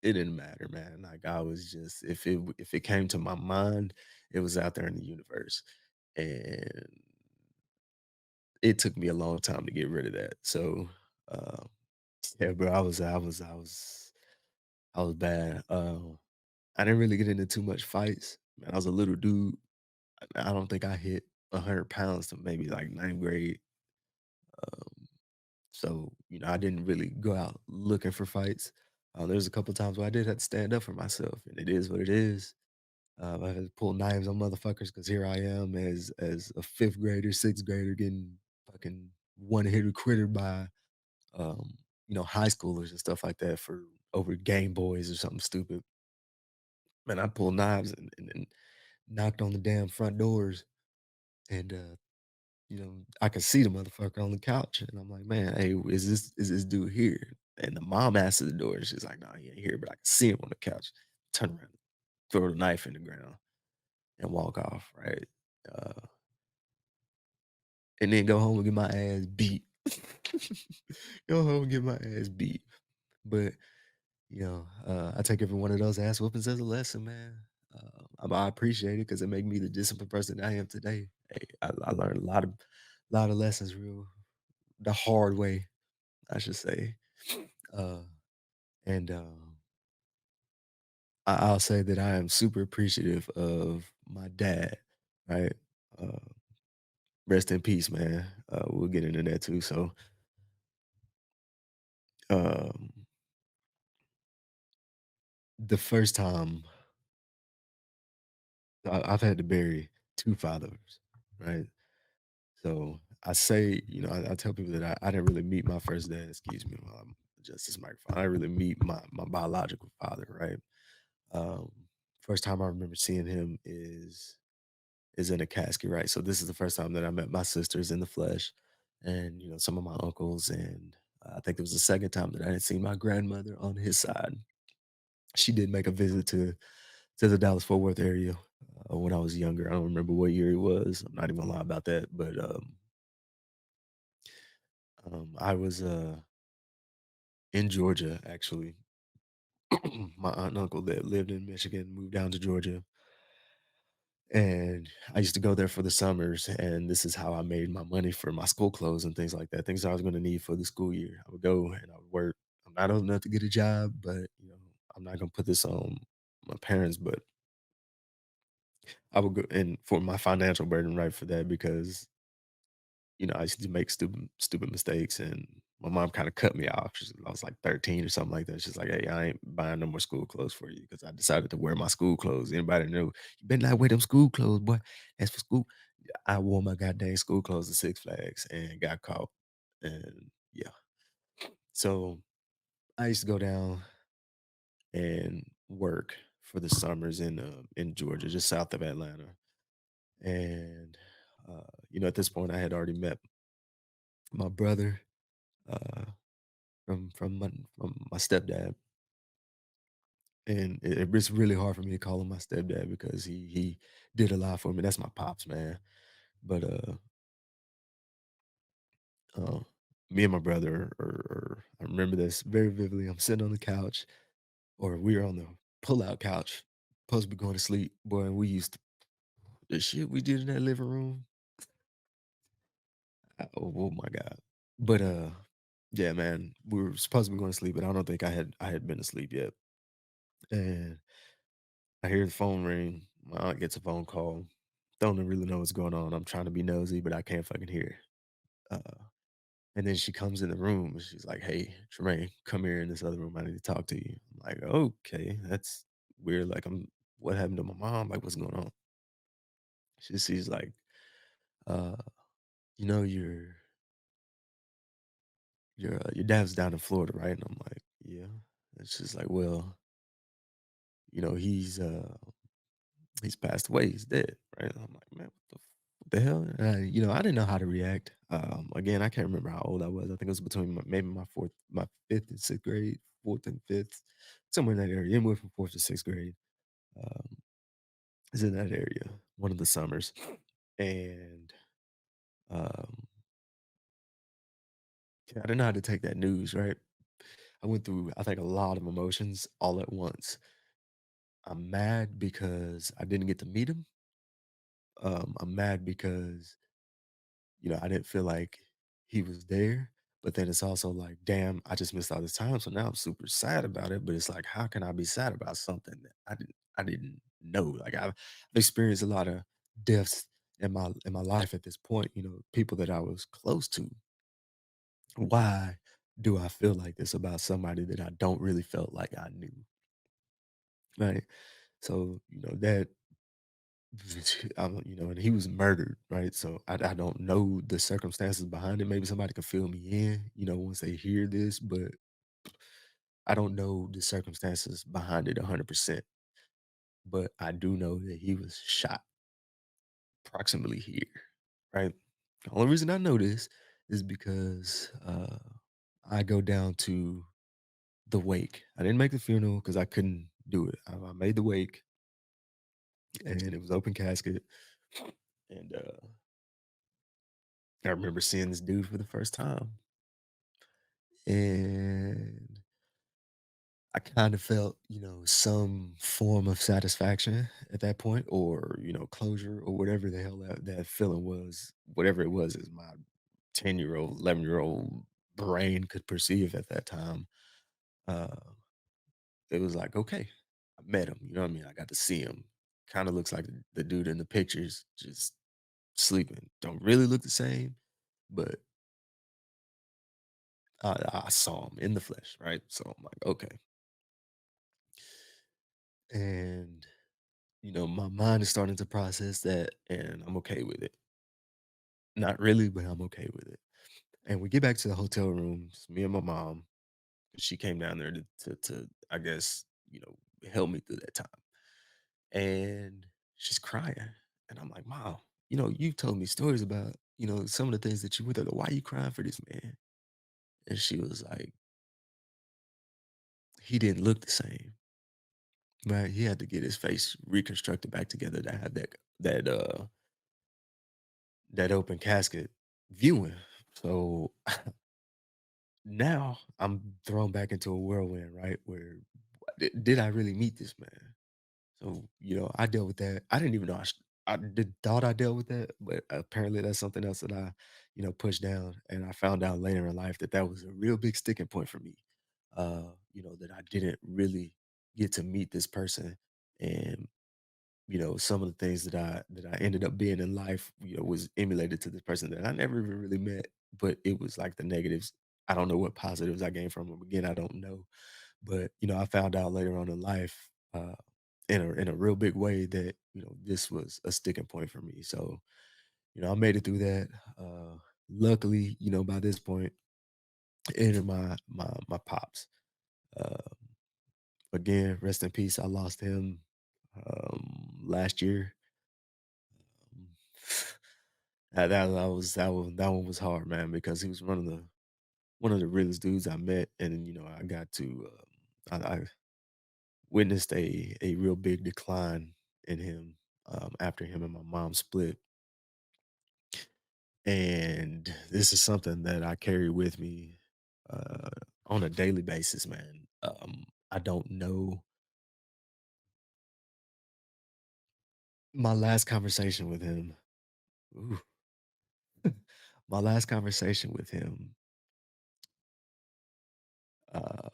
S1: It didn't matter, man. Like I was just if it came to my mind, it was out there in the universe. And it took me a long time to get rid of that. So yeah, bro, I was bad. I didn't really get into too much fights. Man, I was a little dude. I don't think I hit 100 pounds to maybe like ninth grade. Um, so I didn't really go out looking for fights. There's a couple times where I did have to stand up for myself, and it is what it is. I had to pull knives on motherfuckers because here I am as a fifth grader, sixth grader getting fucking one hitter quitted by high schoolers and stuff like that for over Game Boys or something stupid. Man, I pulled knives and knocked on the damn front doors and I could see the motherfucker on the couch and I'm like, man, hey, is this dude here? And the mom answered the door and she's like, no, he ain't here, but I can see him on the couch. Turn around, throw the knife in the ground and walk off, right? Uh, and then go home and get my ass beat. Go home and get my ass beat. But I take every one of those ass whoopings as a lesson, man. I appreciate it because it made me the disciplined person that I am today. Hey, I learned a lot of lessons real the hard way, I should say. Uh, and I'll say that I am super appreciative of my dad. Right. Uh, Rest in peace, man. We'll get into that too. So, um, the first time I've had to bury two fathers, right? So I say, I tell people that I didn't really meet my first dad, excuse me, while I'm adjust this microphone. I didn't really meet my biological father, right? Um, First time I remember seeing him is in a casket, right? So this is the first time that I met my sisters in the flesh and some of my uncles. And I think it was the second time that I had seen my grandmother on his side. She did make a visit to the Dallas Fort Worth area when I was younger. I don't remember what year it was. I'm not even gonna lie about that, but I was in Georgia actually. My aunt and uncle that lived in Michigan moved down to Georgia, and I used to go there for the summers. And this is how I made my money for my school clothes and things like that. Things I was going to need for the school year. I would go and I would work. I'm not old enough to get a job, but I'm not gonna put this on my parents, but I would go and for my financial burden, right, for that because I used to make stupid mistakes, and my mom kinda cut me off. I was, like, 13 or something like that. She's like, "Hey, I ain't buying no more school clothes for you," because I decided to wear my school clothes. Anybody know, "You better not wear them school clothes, boy. That's for school." I wore my goddamn school clothes to Six Flags and got caught. And yeah. So I used to go down and work for the summers in Georgia, just south of Atlanta. And at this point I had already met my brother uh from my stepdad. And it's really hard for me to call him my stepdad because he did a lot for me. That's my pops, man. But uh me and my brother are I remember this very vividly. I'm sitting on the couch, or we were on the pull-out couch, supposed to be going to sleep. Boy, and we used to the shit we did in that living room. Oh my God. But yeah, man, we were supposed to be going to sleep, but I don't think I had been asleep yet. And I hear the phone ring. My aunt gets a phone call. Don't really know what's going on. I'm trying to be nosy, but I can't fucking hear. Uh, and then she comes in the room and she's like, "Hey, Tremaine, come here in this other room. I need to talk to you." I'm like, "Okay, that's weird. Like, what happened to my mom? Like, what's going on?" She's like, uh, "You know, your dad's down in Florida, right?" And I'm like, "Yeah." And she's like, "Well, he's passed away. He's dead, right?" And I'm like, "Man, what the hell?" And I didn't know how to react. Again, I can't remember how old I was. I think it was between maybe my fifth and sixth grade, fourth and fifth, somewhere in that area. Anywhere from fourth to sixth grade. Um, is in that area. One of the summers, and um, yeah, I didn't know how to take that news. Right, I went through, I think, a lot of emotions all at once. I'm mad because I didn't get to meet him. I'm mad because I didn't feel like he was there. But then it's also like, damn, I just missed all this time. So now I'm super sad about it. But it's like, how can I be sad about something that I didn't know? Like I've experienced a lot of deaths in my life at this point, people that I was close to. Why do I feel like this about somebody that I don't really felt like I knew? Right. So, that and he was murdered, right? So I don't know the circumstances behind it. Maybe somebody can fill me in, once they hear this, but I don't know the circumstances behind it 100%. But I do know that he was shot approximately here, right? The only reason I know this is because I go down to the wake. I didn't make the funeral because I couldn't do it. I made the wake, and it was open casket. And I remember seeing this dude for the first time. And I kind of felt, some form of satisfaction at that point, or, closure, or whatever the hell that feeling was, whatever it was, as my 10-year-old, 11-year-old brain could perceive at that time. Uh, it was like, okay, I met him. You know what I mean? I got to see him. Kind of looks like the dude in the pictures, just sleeping. Don't really look the same, but I saw him in the flesh, right? So I'm like, okay. And my mind is starting to process that, and I'm okay with it. Not really, but I'm okay with it. And we get back to the hotel rooms, me and my mom. She came down there to I guess, help me through that time. And she's crying. And I'm like, Mom, you told me stories about, some of the things that you went through. Why are you crying for this man? And she was like, he didn't look the same. Right. He had to get his face reconstructed back together to have that open casket viewing. So now I'm thrown back into a whirlwind, right? Where did I really meet this man? So, I dealt with that. I didn't even know thought I dealt with that, but apparently that's something else that I, pushed down. And I found out later in life that that was a real big sticking point for me. That I didn't really get to meet this person. And some of the things that I ended up being in life, was emulated to this person that I never even really met, but it was like the negatives. I don't know what positives I gained from them. Again, I don't know. But, I found out later on in life, in a real big way that, this was a sticking point for me. So, I made it through that. Uh, Luckily, by this point, entered my pops. Uh, Again, rest in peace. I lost him last year. Um, that one was hard, man, because he was one of the realest dudes I met, and I got to I witnessed a real big decline in him after him and my mom split. And this is something that I carry with me uh, on a daily basis, man. I don't know. My last conversation with him, ooh, my last conversation with him, um,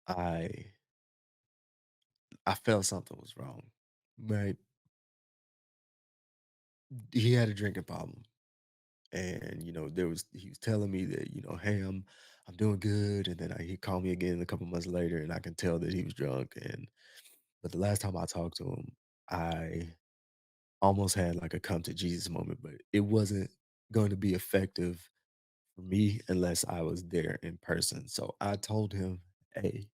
S1: I I felt something was wrong. Right? He had a drinking problem, and he was telling me that hey, I'm doing good, and then he called me again a couple months later, and I can tell that he was drunk. And but the last time I talked to him, I almost had like a come to Jesus moment, but it wasn't going to be effective for me unless I was there in person. So I told him, "Hey,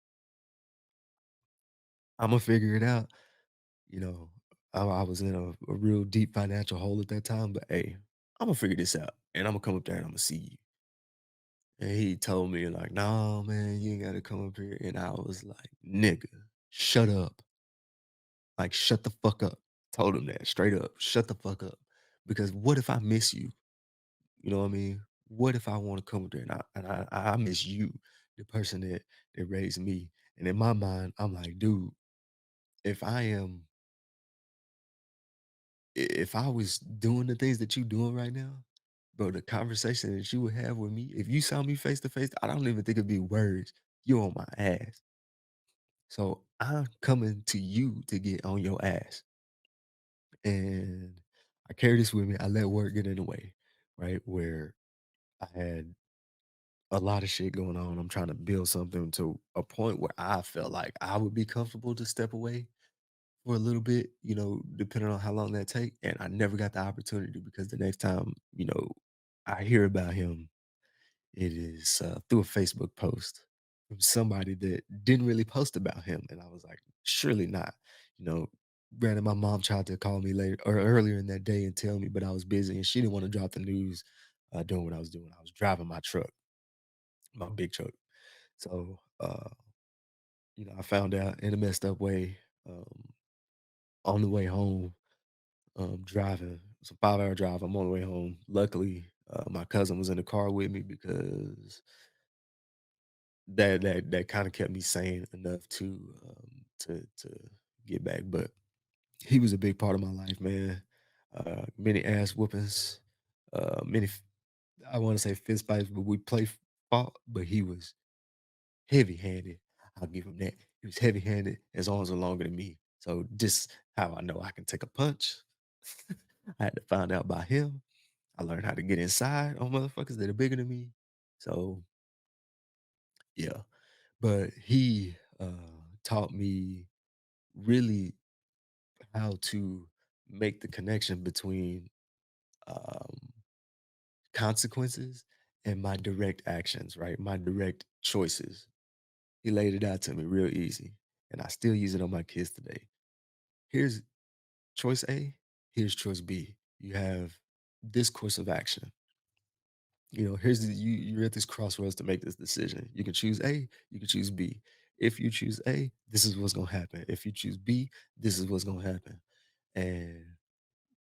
S1: I'm gonna figure it out." You know, I was in a real deep financial hole at that time, but hey, I'm gonna figure this out, and I'm gonna come up there and I'm gonna see you. And he told me like, "No, man, you ain't gotta come up here." And I was like, "Nigga, shut up! Like, shut the fuck up." Told him that straight up. Shut the fuck up. Because what if I miss you? You know what I mean? What if I want to come up there and I miss you, the person that raised me? And in my mind, I'm like, dude, if I am if I was doing the things that you doing right now, bro, the conversation that you would have with me, if you saw me face to face, I don't even think it'd be words. You on my ass. So I'm coming to you to get on your ass. And I carry this with me. I let work get in the way, right? Where I had a lot of shit going on. I'm trying to build something to a point where I felt like I would be comfortable to step away for a little bit, depending on how long that take. And I never got the opportunity because the next time, I hear about him, it is through a Facebook post from somebody that didn't really post about him. And I was like, surely not. You know, Granted, my mom tried to call me later or earlier in that day and tell me, but I was busy and she didn't want to drop the news doing what I was doing. I was driving my truck, my big truck. So, I found out in a messed up way um, on the way home, driving. It's a 5 hour drive. I'm on the way home. Luckily, my cousin was in the car with me because that kind of kept me sane enough to get back. But he was a big part of my life, man. Many ass whoopings, I want to say fist fights, but we play fought. But he was heavy handed. I'll give him that. He was heavy handed. His arms are longer than me. So just how I know I can take a punch. I had to find out by him. I learned how to get inside on motherfuckers that are bigger than me. So yeah. But he taught me really how to make the connection between um consequences and my direct actions, right? My direct choices. He laid it out to me real easy. And I still use it on my kids today. Here's choice A, here's choice B. You have this course of action. Here's you're at this crossroads to make this decision. You can choose A, you can choose B. If you choose A, this is what's gonna happen. If you choose B, this is what's gonna happen. And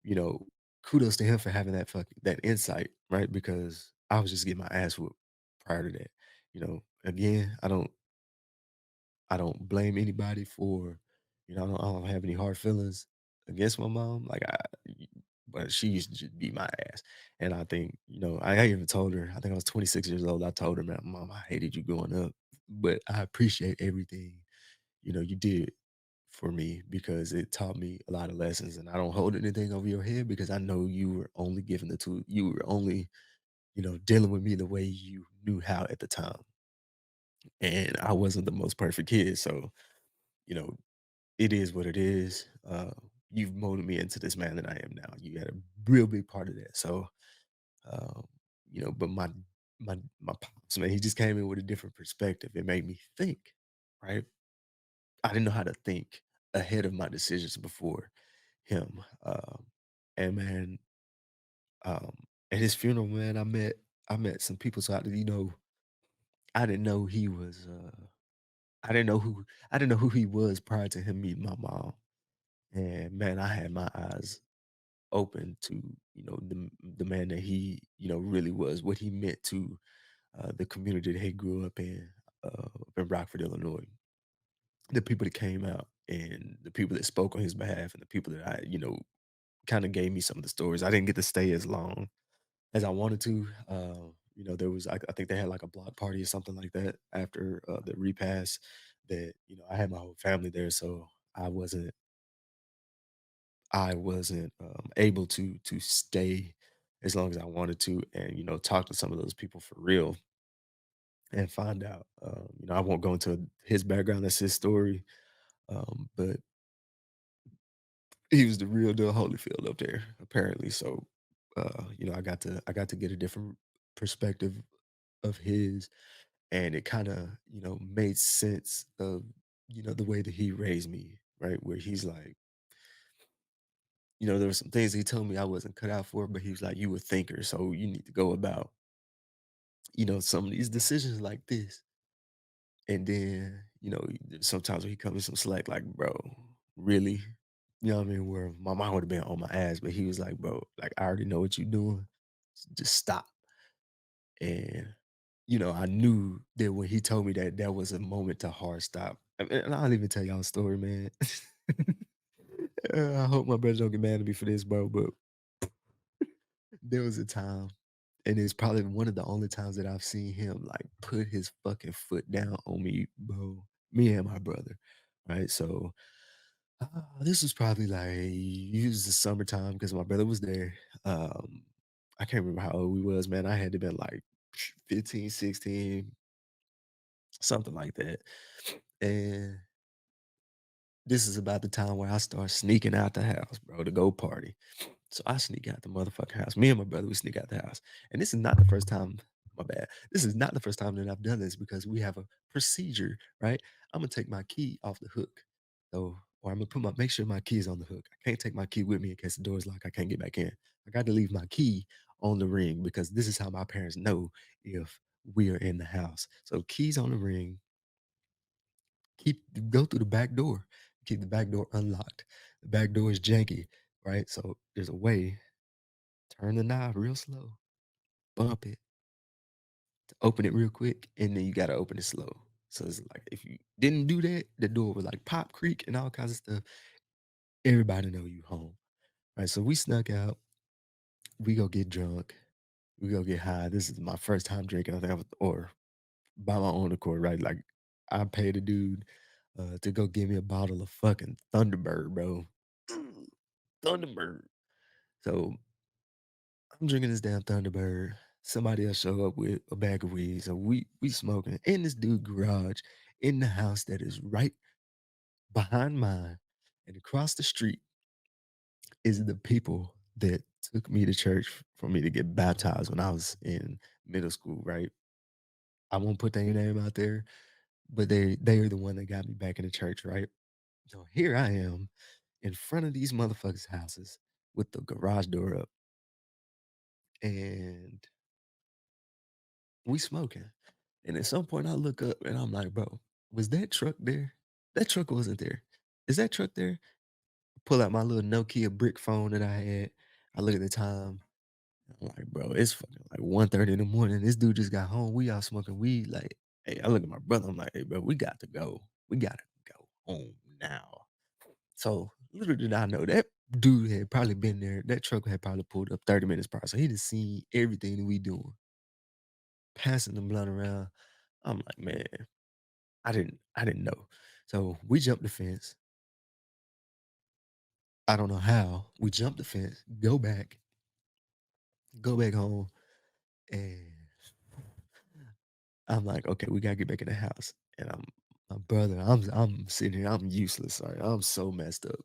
S1: you know, kudos to him for having that insight, right? Because I was just getting my ass whooped prior to that. Again, I don't blame anybody for, I don't have any hard feelings against my mom. But she used to just beat my ass. And I think, I even told her, I think I was 26 years old. I told her, man, mom, I hated you growing up, but I appreciate everything, you did for me because it taught me a lot of lessons. And I don't hold anything over your head because I know you were only given the tool. You were only, dealing with me the way you knew how at the time. And I wasn't the most perfect kid. So, you know, it is what it is. you've molded me into this man that I am now. You had a real big part of that. So, um, but my pops, man, he just came in with a different perspective. It made me think, right? I didn't know how to think ahead of my decisions before him. And man, um, at his funeral, man, I met some people. So I didn't know he was. I didn't know who I didn't know who he was prior to him meeting my mom. And man, I had my eyes open to the man that he really was, what he meant to the community that he grew up in Rockford, Illinois. The people that came out and the people that spoke on his behalf and the people that I kind of gave me some of the stories. I didn't get to stay as long as I wanted to. There was I think they had like a block party or something like that after the repast. That I had my whole family there, so I wasn't able to stay as long as I wanted to, and talk to some of those people for real and find out. I won't go into his background. That's his story. But he was the real deal Holyfield up there, apparently. So, I got to get a different perspective of his, and it kind of made sense of the way that he raised me, right? Where he's like, there were some things he told me I wasn't cut out for, but he was like, "You a thinker, so you need to go about some of these decisions like this." And then sometimes when he comes with some slack, like, "Bro, really?" You know what I mean? Where my mom would have been on my ass, but he was like, "Bro, like I already know what you're doing. Just stop." And I knew that when he told me that, that was a moment to hard stop. And I'll even tell y'all a story, man. I hope my brother don't get mad at me for this, bro. But there was a time, and it's probably one of the only times that I've seen him like put his fucking foot down on me, bro. Me and my brother, right? So this was probably like it was the summertime because my brother was there. Um, I can't remember how old we was, man. I had to been like 15, 16, something like that. And this is about the time where I start sneaking out the house, bro, to go party. So I sneak out the motherfucking house. Me and my brother, we sneak out the house. And this is not the first time, my bad. This is not the first time that I've done this because we have a procedure, right? I'm gonna take my key off the hook. So, or I'm gonna make sure my key is on the hook. I can't take my key with me in case the door is locked. I can't get back in. I got to leave my key on the ring because this is how my parents know if we are in the house. So keys on the ring, go through the back door. Keep the back door unlocked. The back door is janky, right? So there's a way. Turn the knob real slow, bump it, to open it real quick, and then you gotta open it slow. So it's like if you didn't do that, the door would like pop, creak, and all kinds of stuff. Everybody know you home, right? So we snuck out. We go get drunk. We go get high. This is my first time drinking. I think I was, or by my own accord, right? Like I paid a dude to go get me a bottle of fucking Thunderbird, bro. Thunderbird. So I'm drinking this damn Thunderbird. Somebody else show up with a bag of weed. So we smoking in this dude garage in the house that is right behind mine. And across the street is the people that took me to church for me to get baptized when I was in middle school, right? I won't put their name out there, but they are the one that got me back in the church, right? So here I am in front of these motherfuckers' houses with the garage door up, and we smoking. And at some point I look up and I'm like, bro, was that truck there? That truck wasn't there. Is that truck there? Pull out my little Nokia brick phone that I had. I look at the time. I'm like, bro, it's fucking like 1:30 in the morning. This dude just got home. We all smoking weed. Like, hey, I look at my brother. I'm like, hey, bro, we got to go. We got to go home now. So little did I know that dude had probably been there. That truck had probably pulled up 30 minutes prior. So he just seen everything that we doing, passing the blunt around. I'm like, man, I didn't know. So we jumped the fence. I don't know how. We jumped the fence, go back home, and I'm like, okay, we gotta get back in the house. And I'm my brother, I'm sitting here, I'm useless. Sorry, I'm so messed up.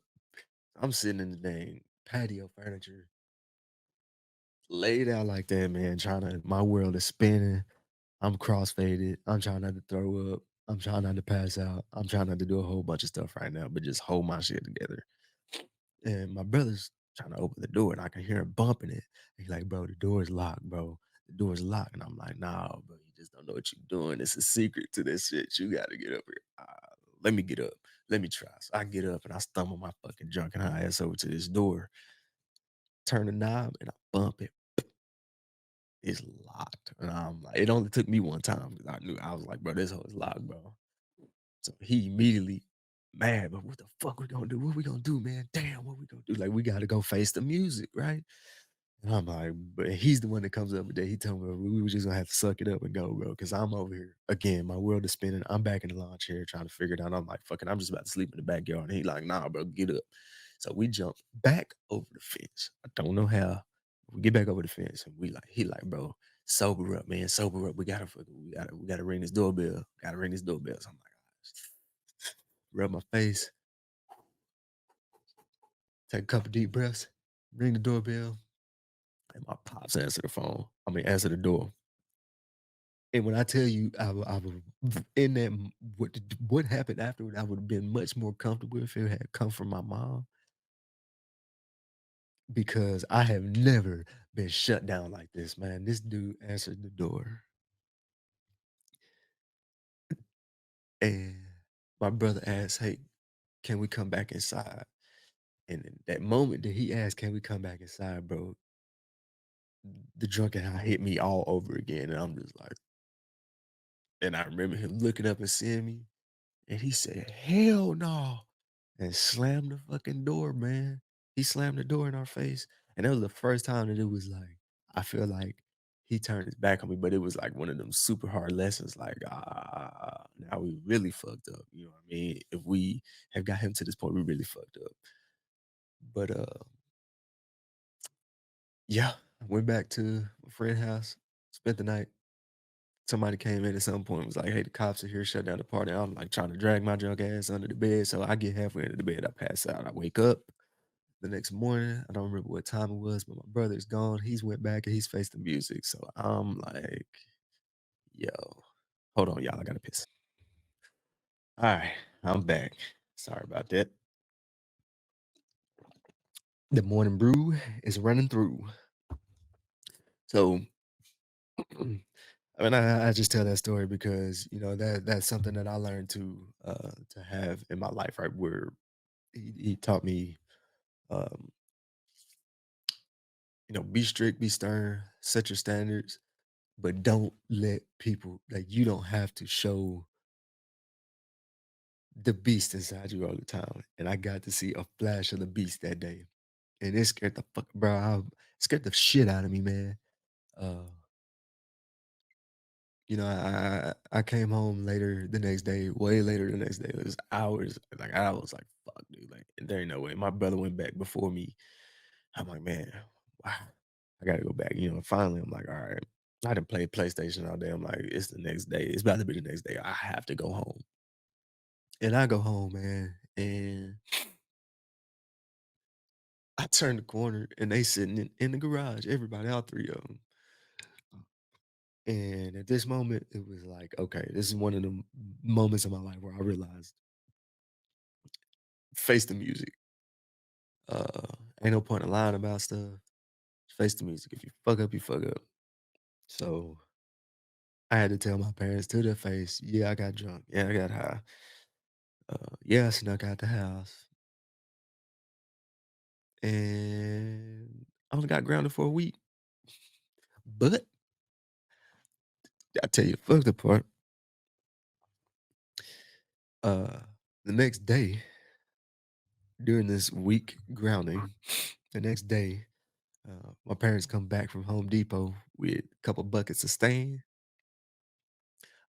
S1: I'm sitting in the dang patio furniture, laid out like that, man, trying to my world is spinning. I'm crossfaded. I'm trying not to throw up. I'm trying not to pass out. I'm trying not to do a whole bunch of stuff right now, but just hold my shit together. And my brother's trying to open the door, and I can hear him bumping it. He's like, "Bro, the door is locked, bro. The door is locked." And I'm like, "Nah, bro, you just don't know what you're doing. It's a secret to this shit. You got to get up here. Let me get up. Let me try." So I get up and I stumble my fucking drunken high ass over to this door, turn the knob, and I bump it. It's locked. And I'm like, it only took me one time because I knew I was like, "Bro, this hoe is locked, bro." So he immediately mad, but what the fuck we gonna do? What we gonna do, man? Damn, what we gonna do? Like, we gotta go face the music, right? And I'm like, but he's the one that comes up with that. He told me we were just gonna have to suck it up and go, bro. Cause I'm over here again, my world is spinning. I'm back in the lawn chair trying to figure it out. I'm like, fucking, I'm just about to sleep in the backyard. And he like, nah, bro, get up. So we jump back over the fence. I don't know how. We get back over the fence and he like, bro, sober up, man, sober up. We gotta ring this doorbell. Gotta ring this doorbell. So I'm like, rub my face, take a couple deep breaths, ring the doorbell, and my pops answer the phone. I mean, answer the door. And when I tell you, I was in that, what happened afterward, I would have been much more comfortable if it had come from my mom because I have never been shut down like this, man. This dude answered the door, and my brother asked, "Hey, can we come back inside?" And in that moment that he asked, "Can we come back inside, bro?" The drunken high hit me all over again, and I'm just like, and I remember him looking up and seeing me, and he said, "Hell no," and slammed the fucking door, man. He slammed the door in our face, and that was the first time that it was like, I feel like he turned his back on me, but it was like one of them super hard lessons, like, now we really fucked up. You know what I mean? If we have got him to this point, we really fucked up. But yeah, I went back to a friend's house, spent the night. Somebody came in at some point and was like, "Hey, the cops are here, shut down the party." I'm like trying to drag my drunk ass under the bed. So I get halfway into the bed, I pass out. I wake up the next morning. I don't remember what time it was, but my brother's gone. He's went back and he's faced the music. So I'm like, yo, hold on, y'all. I gotta piss. All right, I'm back. Sorry about that. The morning brew is running through. So I mean, I just tell that story because that's something that I learned to have in my life, right? Where he taught me, um, be strict, be stern, set your standards, but don't let people like you don't have to show the beast inside you all the time. And I got to see a flash of the beast that day. And it scared the fuck, bro. Scared the shit out of me, man. Uh, I came home later the next day, way later the next day. It was hours. Like I was like, fuck, dude. Like there ain't no way. My brother went back before me. I'm like, man, wow, I gotta go back. Finally I'm like, all right. I didn't play PlayStation all day. I'm like, it's the next day. It's about to be the next day. I have to go home. And I go home, man. And I turn the corner and they sitting in the garage, everybody, all three of them. And at this moment, it was like, okay, this is one of the moments of my life where I realized face the music. Uh, ain't no point in lying about stuff. Face the music. If you fuck up, you fuck up. So I had to tell my parents to their face, yeah, I got drunk. Yeah, I got high. Yeah, I snuck out the house. And I only got grounded for a week. But I tell you, the fucked up part. Uh, the next day, during this week grounding, the next day, my parents come back from Home Depot with a couple buckets of stain,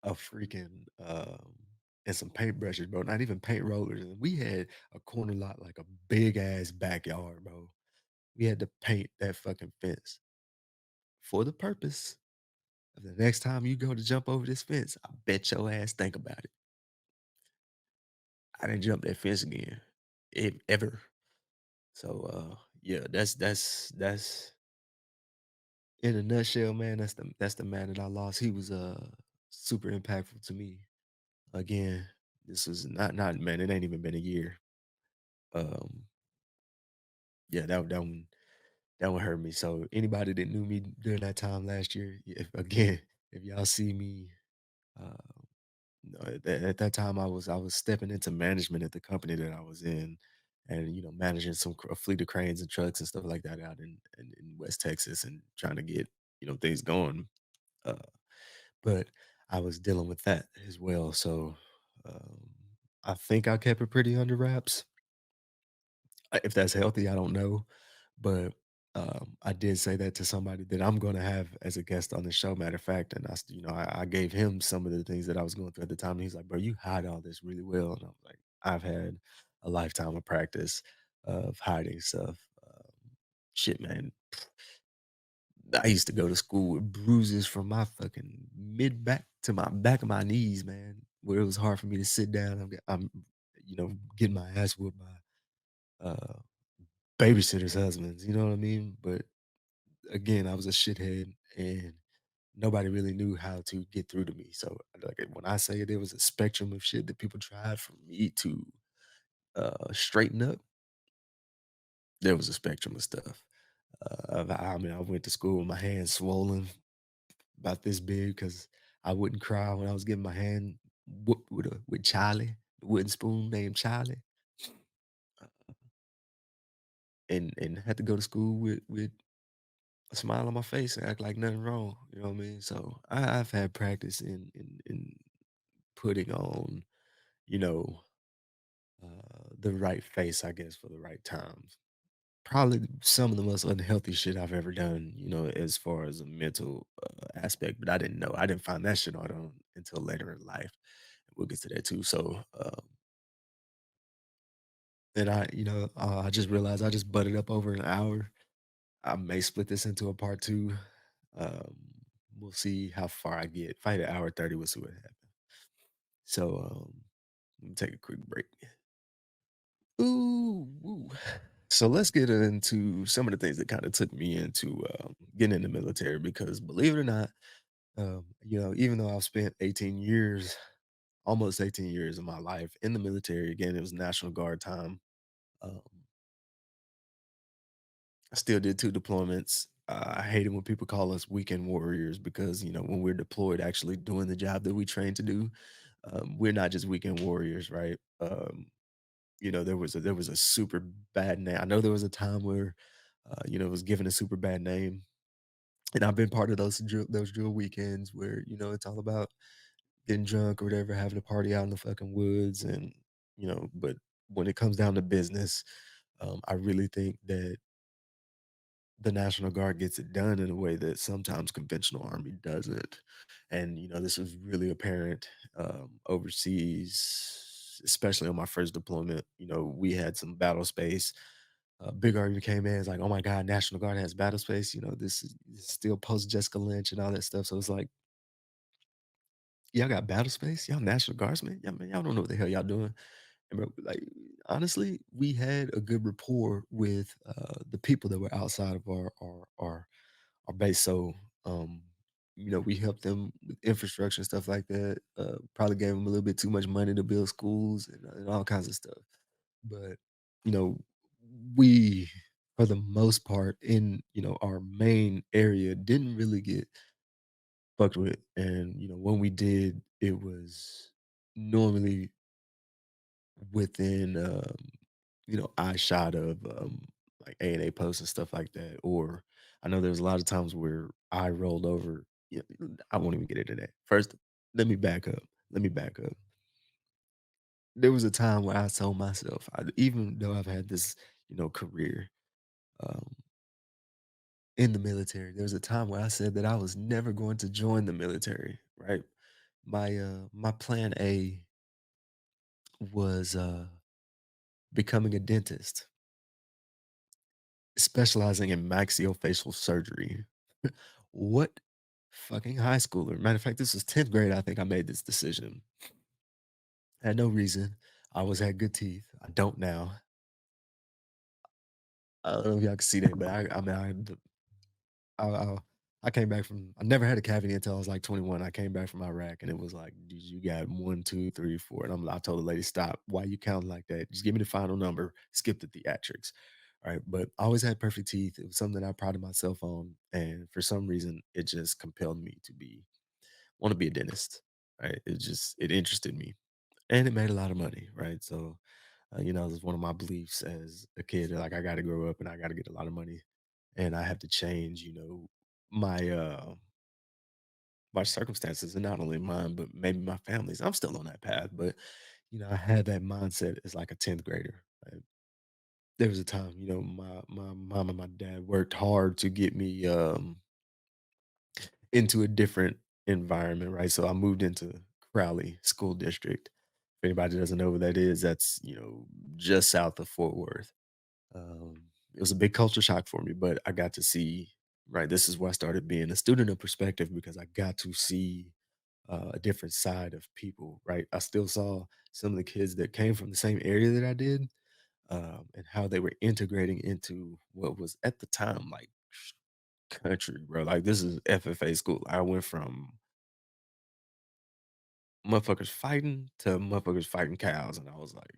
S1: a freaking and some paintbrushes, bro. Not even paint rollers. And we had a corner lot, like a big ass backyard, bro. We had to paint that fucking fence for the purpose of the next time you go to jump over this fence. I bet your ass think about it. I didn't jump that fence again, ever. So yeah, that's in a nutshell, man. That's the man that I lost. He was super impactful to me. Again, this was not man, it ain't even been a year. Um yeah, that one hurt me. So anybody that knew me during that time last year, if again, if y'all see me uh no, at that time, I was stepping into management at the company that I was in, and managing a fleet of cranes and trucks and stuff like that out in West Texas, and trying to get things going. Uh, but I was dealing with that as well, so um, I think I kept it pretty under wraps. If that's healthy, I don't know, but I did say that to somebody that I'm going to have as a guest on the show. Matter of fact, and I gave him some of the things that I was going through at the time. And he's like, "Bro, you hide all this really well." And I'm like, "I've had a lifetime of practice of hiding stuff." Shit, man. I used to go to school with bruises from my fucking mid back to my back of my knees, man, where it was hard for me to sit down. I'm getting my ass whooped by uh, babysitters' husbands, you know what I mean? But again, I was a shithead and nobody really knew how to get through to me. So like when I say there was a spectrum of shit that people tried for me to straighten up, there was a spectrum of stuff. I mean, I went to school with my hands swollen about this big because I wouldn't cry when I was getting my hand whooped with Charlie, the wooden spoon named Charlie, and had to go to school with a smile on my face and act like nothing wrong. You know what I mean? So I've had practice in putting on, you know, the right face, I guess, for the right times. Probably some of the most unhealthy shit I've ever done, as far as a mental aspect. But I didn't know. I didn't find that shit out on until later in life. We'll get to that too. So, and I just realized I just butted up over an hour. I may split this into a part two. Um, we'll see how far I get. If I hit an hour 30, we'll see what happens. So let me take a quick break. Ooh. So let's get into some of the things that kind of took me into getting in the military because believe it or not, even though I've spent 18 years, almost 18 years of my life in the military, again, it was National Guard time. Um, I still did 2 deployments. I hate it when people call us weekend warriors because, when we're deployed actually doing the job that we trained to do, we're not just weekend warriors, right? There was a super bad name. I know there was a time where, it was given a super bad name, and I've been part of those drill weekends where, it's all about getting drunk or whatever, having a party out in the fucking woods, and, but when it comes down to business, I really think that the National Guard gets it done in a way that sometimes conventional army doesn't. And, this was really apparent overseas, especially on my first deployment. We had some battle space. Big Army came in, it's like, oh my God, National Guard has battle space. This is still post Jessica Lynch and all that stuff. So it's like, y'all got battle space? Y'all National Guardsmen? Yeah, man, y'all don't know what the hell y'all doing. And bro, like honestly, we had a good rapport with the people that were outside of our base. So, we helped them with infrastructure and stuff like that. Probably gave them a little bit too much money to build schools and all kinds of stuff. But, you know, we, for the most part, in our main area, didn't really get fucked with. And when we did, it was normally within eye shot of like A&A posts and stuff like that. Or I know there's a lot of times where I rolled over. I won't even get into that. First, let me back up. Let me back up. There was a time where I told myself, even though I've had this, career um, in the military, there was a time where I said that I was never going to join the military. Right? My plan A was becoming a dentist, specializing in maxillofacial surgery. What fucking high schooler? Matter of fact, this was 10th grade. I think I made this decision. Had no reason. I always had good teeth. I don't now. I don't know if y'all can see that, but I mean, I I came back from I never had a cavity until I was like 21. I came back from Iraq and it was like, "Dude, you got 1, 2, 3, 4." And I told the lady, "Stop. Why you counting like that? Just give me the final number. Skip the theatrics." Right. But I always had perfect teeth. It was something that I prided myself on. And for some reason, it just compelled me to want to be a dentist. Right. It interested me and it made a lot of money. Right. So, it was one of my beliefs as a kid, like I got to grow up and I got to get a lot of money and I have to change, my my circumstances and not only mine, but maybe my family's. I'm still on that path, but I had that mindset as like a 10th grader. Right? There was a time, my mom and my dad worked hard to get me into a different environment, right? So I moved into Crowley School District. If anybody doesn't know where that is, that's just south of Fort Worth. It was a big culture shock for me, but I got to see, right, this is where I started being a student of perspective because I got to see a different side of people, right? I still saw some of the kids that came from the same area that I did, and how they were integrating into what was at the time like country, bro. Like this is FFA school. I went from motherfuckers fighting to motherfuckers fighting cows, and I was like,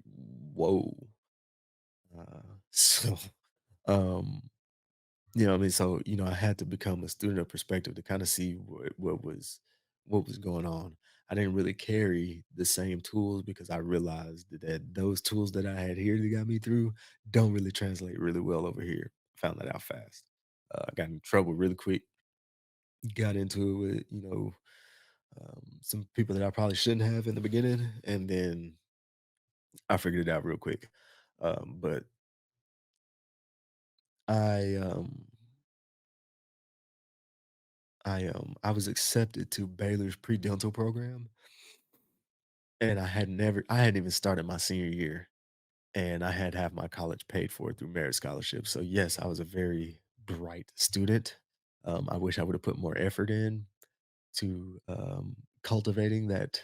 S1: whoa. So, um, you know what I mean? So, I had to become a student of perspective to kind of see what was going on. I didn't really carry the same tools because I realized that those tools that I had here that got me through don't really translate really well over here. Found that out fast. I got in trouble really quick. Got into it with, some people that I probably shouldn't have in the beginning, and then I figured it out real quick. But I I was accepted to Baylor's pre-dental program, and I hadn't even started my senior year, and I had half my college paid for through merit scholarship. So yes, I was a very bright student. I wish I would have put more effort in to cultivating that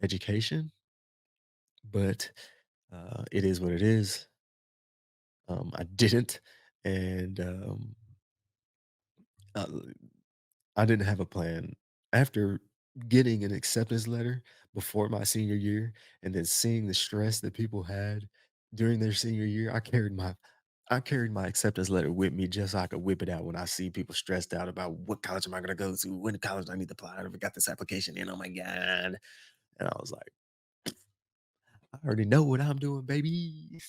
S1: education, but it is what it is. I didn't, and uh, I didn't have a plan. After getting an acceptance letter before my senior year and then seeing the stress that people had during their senior year, I carried my acceptance letter with me just so I could whip it out when I see people stressed out about what college am I gonna go to, when college do I need to apply, I never got this application in, oh my God. And I was like, I already know what I'm doing, baby.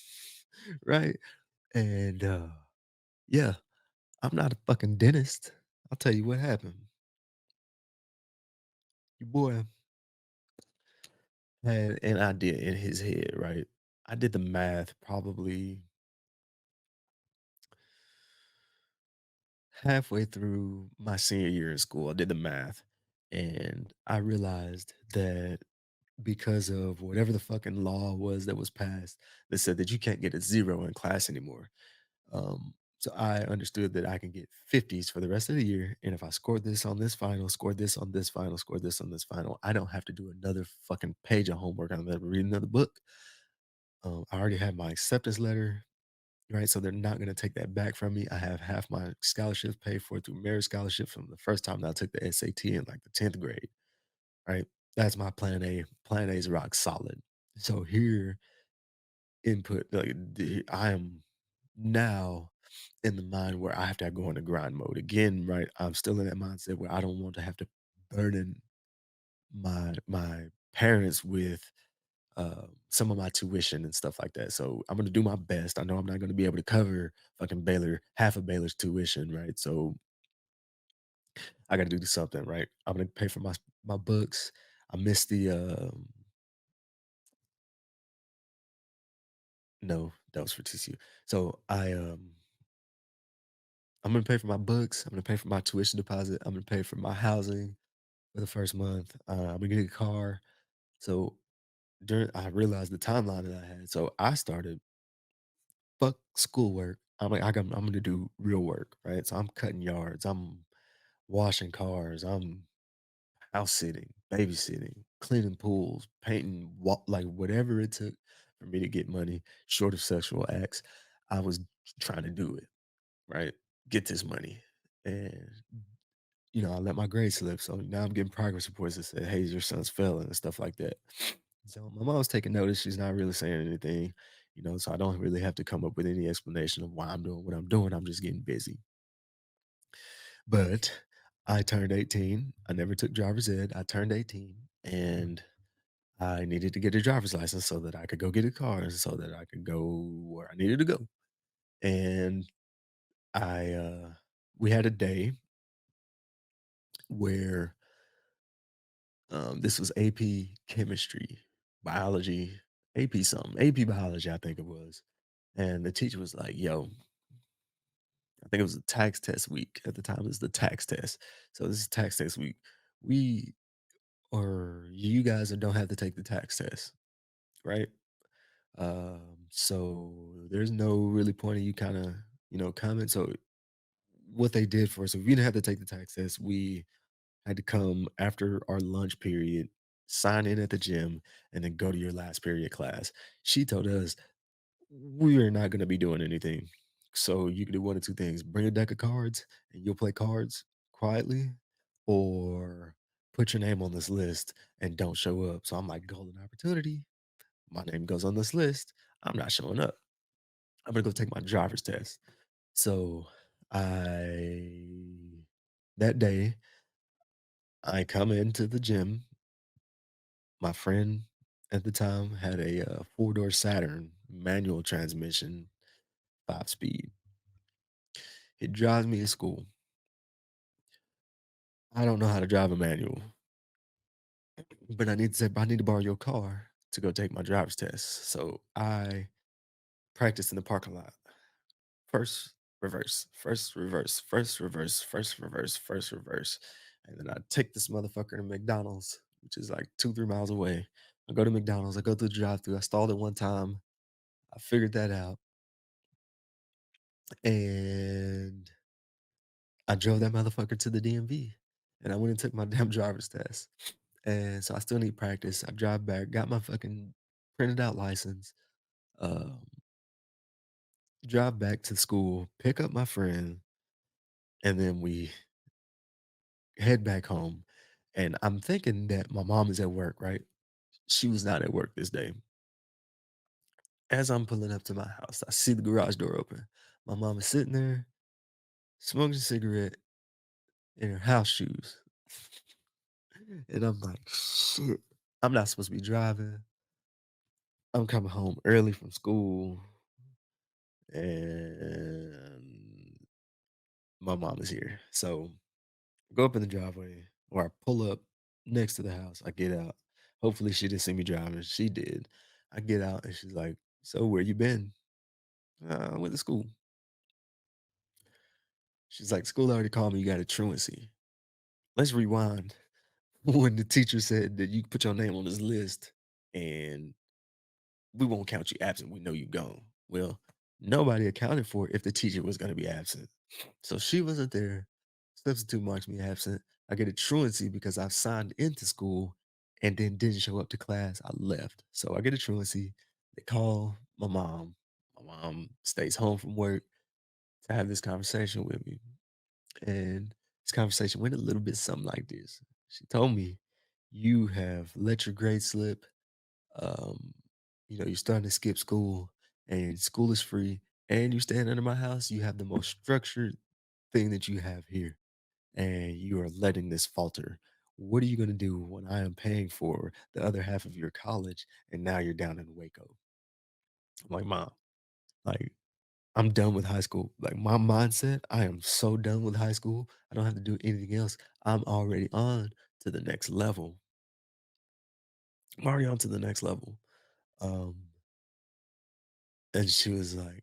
S1: Right. And yeah, I'm not a fucking dentist. I'll tell you what happened. Your boy had an idea in his head, right? I did the math probably halfway through my senior year in school. I did the math and I realized that because of whatever the fucking law was that was passed that said that you can't get a zero in class anymore. So I understood that I can get 50s for the rest of the year. And if I scored this on this final, scored this on this final, scored this on this final, I don't have to do another fucking page of homework. I'm never read another book. I already have my acceptance letter, right? So they're not going to take that back from me. I have half my scholarships paid for through merit scholarship from the first time that I took the SAT in like the 10th grade, right? That's my plan A. Plan A is rock solid. So here, input, like I am now in the mind where I have to go into grind mode again, right? I'm still in that mindset where I don't want to have to burden my parents with some of my tuition and stuff like that. So I'm gonna do my best. I know I'm not gonna be able to cover fucking Baylor, half of Baylor's tuition, right? So I gotta do something, right? I'm gonna pay for my books. I missed the no, that was for TCU. So I'm gonna pay for my books, I'm gonna pay for my tuition deposit, I'm gonna pay for my housing for the first month. I'm gonna get a car. So during I realized the timeline that I had. So I started fuck schoolwork. I'm like, I'm gonna do real work, right? So I'm cutting yards, I'm washing cars, I'm house sitting, babysitting, cleaning pools, painting, like whatever it took for me to get money, short of sexual acts. I was trying to do it. right? Get this money. And I let my grade slip. So now I'm getting progress reports that say, hey, your son's failing and stuff like that. So my mom's taking notice. She's not really saying anything, so I don't really have to come up with any explanation of why I'm doing what I'm doing. I'm just getting busy. But I turned 18. I never took driver's ed. I turned 18 and I needed to get a driver's license so that I could go get a car and so that I could go where I needed to go. And I we had a day where this was AP chemistry, biology, AP something, AP biology, I think it was. And the teacher was like, yo, I think it was a tax test week. At the time, it was the tax test. So this is tax test week. We or you guys don't have to take the tax test, right? So there's no really point of you kind of, comment. So what they did for us, if we didn't have to take the tax test, we had to come after our lunch period, sign in at the gym, and then go to your last period class. She told us we are not going to be doing anything. So you can do one of two things: bring a deck of cards and you'll play cards quietly, or put your name on this list and don't show up. So I'm like, golden opportunity. My name goes on this list. I'm not showing up. I'm gonna go take my driver's test. So I that day I come into the gym. My friend at the time had a four-door Saturn manual transmission, 5 speed. It drives me to school. I don't know how to drive a manual, but I need to borrow your car to go take my driver's test. So I practice in the parking lot. First reverse, first reverse, first reverse, first reverse, first reverse. And then I take this motherfucker to McDonald's, which is like 2, 3 miles away. I go to McDonald's, I go through the drive through. I stalled it one time. I figured that out. And I drove that motherfucker to the DMV. And I went and took my damn driver's test. And so I still need practice. I drive back, got my fucking printed out license, um, drive back to school, pick up my friend, and then we head back home. And I'm thinking that my mom is at work, right? She was not at work this day. As I'm pulling up to my house, I see the garage door open. My mom is sitting there smoking a cigarette in her house shoes. And I'm like, shit, I'm not supposed to be driving. I'm coming home early from school and my mom is here. So I go up in the driveway or I pull up next to the house. I get out. Hopefully she didn't see me driving. She did. I get out and she's like, so where you been? I went to school. She's like, school already called me. You got a truancy. Let's rewind. When the teacher said that you put your name on this list and we won't count you absent. We know you gone. Well, nobody accounted for if the teacher was going to be absent. So she wasn't there. Substitute marks me absent. I get a truancy because I've signed into school and then didn't show up to class. I left. So I get a truancy. They call my mom. My mom stays home from work to have this conversation with me. And this conversation went a little bit something like this. She told me, you have let your grade slip, um, you're starting to skip school and school is free and you're staying under my house. You have the most structured thing that you have here and you are letting this falter. What are you going to do when I am paying for the other half of your college and now you're down in Waco? I'm like, mom, like, I'm done with high school. Like, my mindset, I am so done with high school. I don't have to do anything else. I'm already on to the next level. I'm already on to the next level. Um, and she was like,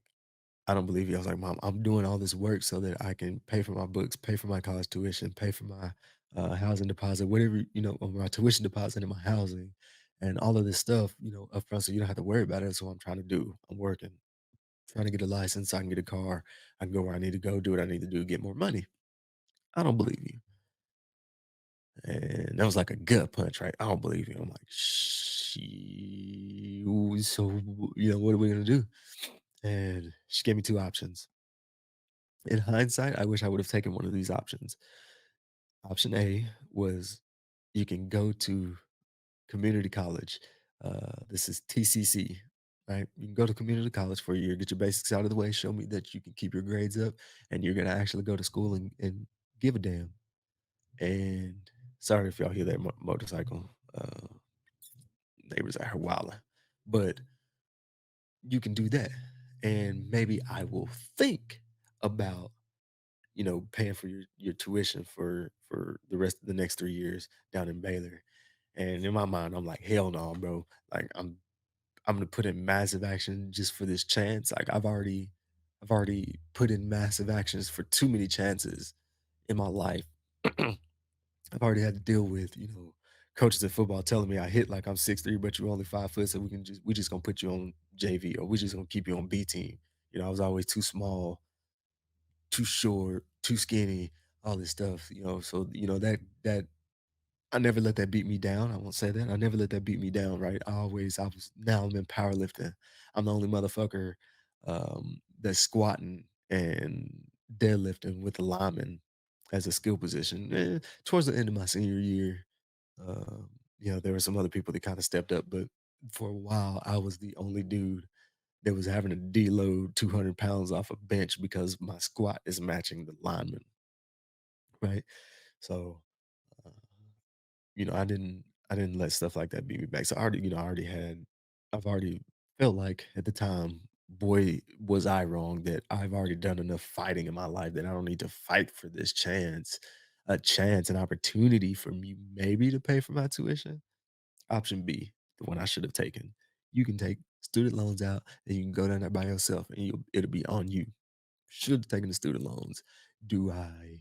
S1: I don't believe you. I was like, Mom, I'm doing all this work so that I can pay for my books, pay for my college tuition, pay for my housing deposit, whatever, or my tuition deposit and my housing and all of this stuff, up front so you don't have to worry about it. That's what I'm trying to do. I'm working, trying to get a license so I can get a car. I can go where I need to go, do what I need to do, get more money. I don't believe you. And that was like a gut punch, right? I don't believe you. I'm like, she, so, what are we going to do? And she gave me two options. In hindsight, I wish I would have taken one of these options. Option A was you can go to community college. This is TCC, right? You can go to community college for a year, get your basics out of the way, show me that you can keep your grades up, and you're gonna actually go to school and give a damn. And sorry if y'all hear that motorcycle. Neighbors out here wilding, but you can do that, and maybe I will think about paying for your tuition for the rest of the next 3 years down in Baylor. And in my mind, I'm like, hell no, bro. Like I'm gonna put in massive action just for this chance. Like I've already put in massive actions for too many chances in my life. I've already had to deal with, coaches in football telling me I hit like I'm 6'3", but you're only 5 foot, so we just gonna put you on JV or we just gonna keep you on B team. I was always too small, too short, too skinny, all this stuff. So that I never let that beat me down. I won't say that. I never let that beat me down, right? I was now I'm in powerlifting. I'm the only motherfucker that's squatting and deadlifting with the lineman as a skill position. Towards the end of my senior year, there were some other people that kind of stepped up, but for a while I was the only dude that was having to deload 200 pounds off a bench because my squat is matching the lineman, right? So uh, I didn't let stuff like that beat me back. So I've already felt like at the time, boy, was I wrong that I've already done enough fighting in my life that I don't need to fight for this chance, an opportunity for me maybe to pay for my tuition. Option B, the one I should have taken. You can take student loans out and you can go down there by yourself and it'll be on you. Should have taken the student loans. Do I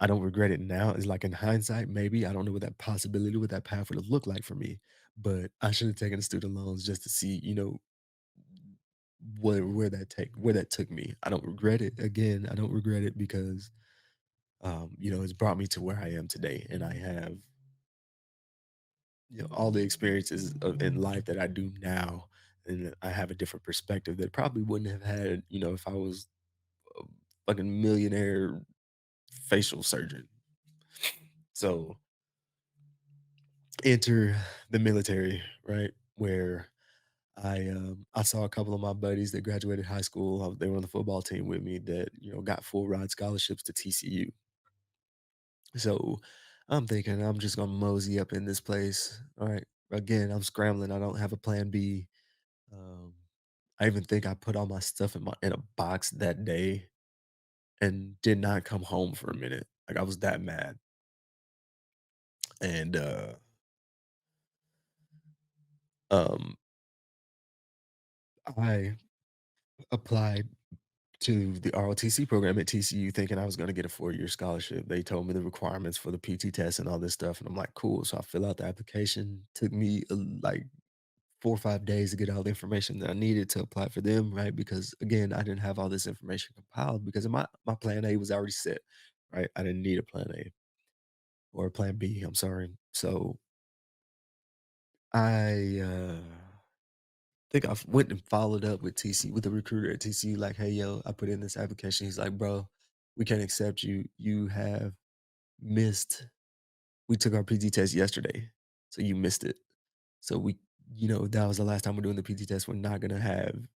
S1: don't regret it now. It's like in hindsight, maybe I don't know what that path would have looked like for me. But I should have taken the student loans just to see, where that took me. I don't regret it. Again, I don't regret it because it's brought me to where I am today. And I have, all the experiences in life that I do now. And I have a different perspective that probably wouldn't have had, if I was a fucking millionaire facial surgeon. So enter the military, right? Where I saw a couple of my buddies that graduated high school. They were on the football team with me that got full ride scholarships to TCU. So I'm thinking I'm just gonna mosey up in this place. All right. Again, I'm scrambling. I don't have a plan B. Um, I even think I put all my stuff in a box that day and did not come home for a minute. Like I was that mad. And um I applied to the ROTC program at TCU thinking I was gonna get a 4-year scholarship. They told me the requirements for the PT test and all this stuff, and I'm like, "Cool." So I fill out the application. Took me, like, 4 or 5 days to get all the information that I needed to apply for them, right? Because, again, I didn't have all this information compiled because my plan A was already set, right? I didn't need a plan A or a plan B, I'm sorry. So I think I went and followed up with TC with the recruiter at TCU, like, "Hey, yo, I put in this application." He's like, "Bro, we can't accept you. You have missed. We took our PT test yesterday, so you missed it. So that was the last time we're doing the PT test. We're not gonna have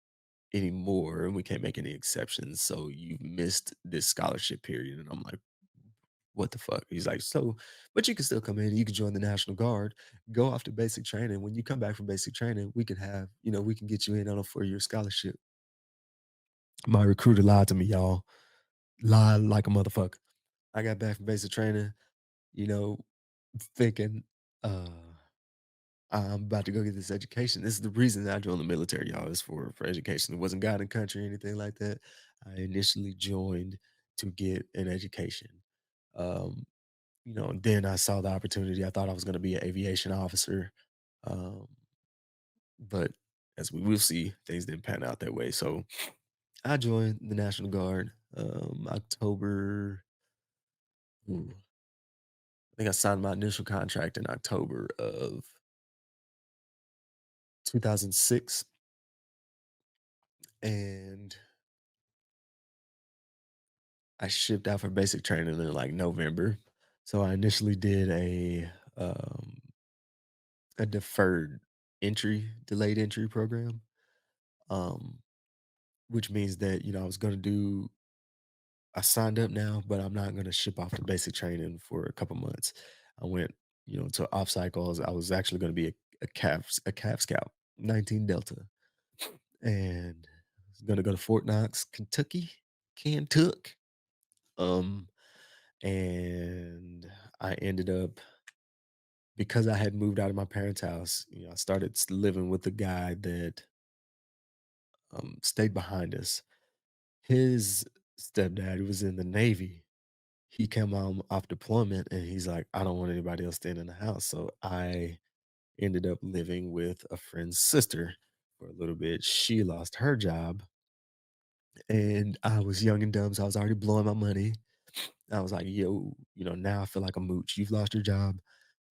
S1: any more, and we can't make any exceptions. So you missed this scholarship period." And I'm like, "What the fuck?" He's like, "So, but you can still come in. You can join the National Guard, go off to basic training. When you come back from basic training, we can get you in on a 4-year scholarship." My recruiter lied to me, y'all. Lied like a motherfucker. I got back from basic training, you know, thinking, uh, I'm about to go get this education. This is the reason that I joined the military, y'all, is for education. It wasn't God and country or anything like that. I initially joined to get an education. Um, and then I saw the opportunity. I thought I was going to be an aviation officer. Um, but as we will see, things didn't pan out that way. So I joined the National Guard October. I think I signed my initial contract in October of 2006, and I shipped out for basic training in like November. So I initially did a deferred delayed entry program. Um, which means that, I was gonna do I signed up now, but I'm not gonna ship off to basic training for a couple months. I went, to off cycles. I was actually gonna be a calf scout, 19 Delta, and I was gonna go to Fort Knox, Kentuck. Um, and I ended up because I had moved out of my parents' house. I started living with the guy that stayed behind us. His stepdad, who was in the Navy, he came home off deployment and he's like, I don't want anybody else staying in the house. So I ended up living with a friend's sister for a little bit. She lost her job and I was young and dumb. So I was already blowing my money. I was like, yo, now I feel like a mooch. You've lost your job.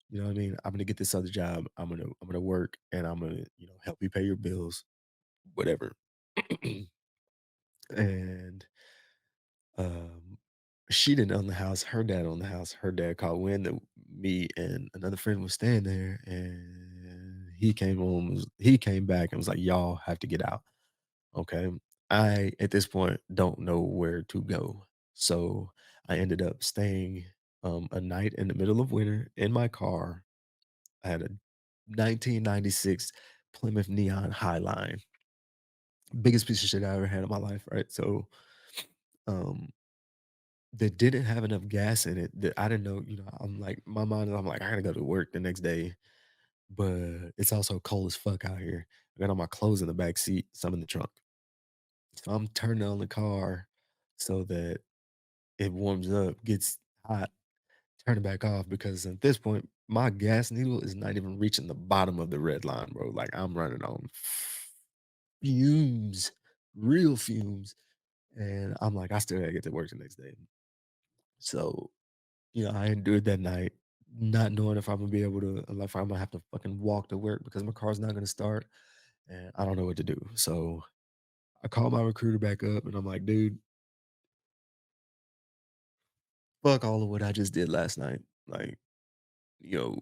S1: You know what I mean? I'm gonna get this other job. I'm gonna work and I'm gonna, help you pay your bills, whatever. And Um, she didn't own the house, her dad owned the house. Her dad caught wind that me and another friend was staying there, and he came back and was like, "Y'all have to get out." Okay. I, at this point, don't know where to go. So I ended up staying a night in the middle of winter in my car. I had a 1996 Plymouth Neon Highline, biggest piece of shit I ever had in my life, right? So um that didn't have enough gas in it that I didn't know, I'm like, my mind, I'm like, I gotta go to work the next day, but it's also cold as fuck out here. I got all my clothes in the back seat, some in the trunk. So I'm turning on the car so that it warms up, gets hot, turn it back off because at this point, my gas needle is not even reaching the bottom of the red line, bro. Like I'm running on fumes, real fumes. And I'm like, I still gotta get to work the next day. So I endured that night, not knowing if I'm gonna be able to, like, if I'm gonna have to fucking walk to work because my car's not gonna start, and I don't know what to do. So I called my recruiter back up, and I'm like, "Dude, fuck all of what I just did last night. Like, you know,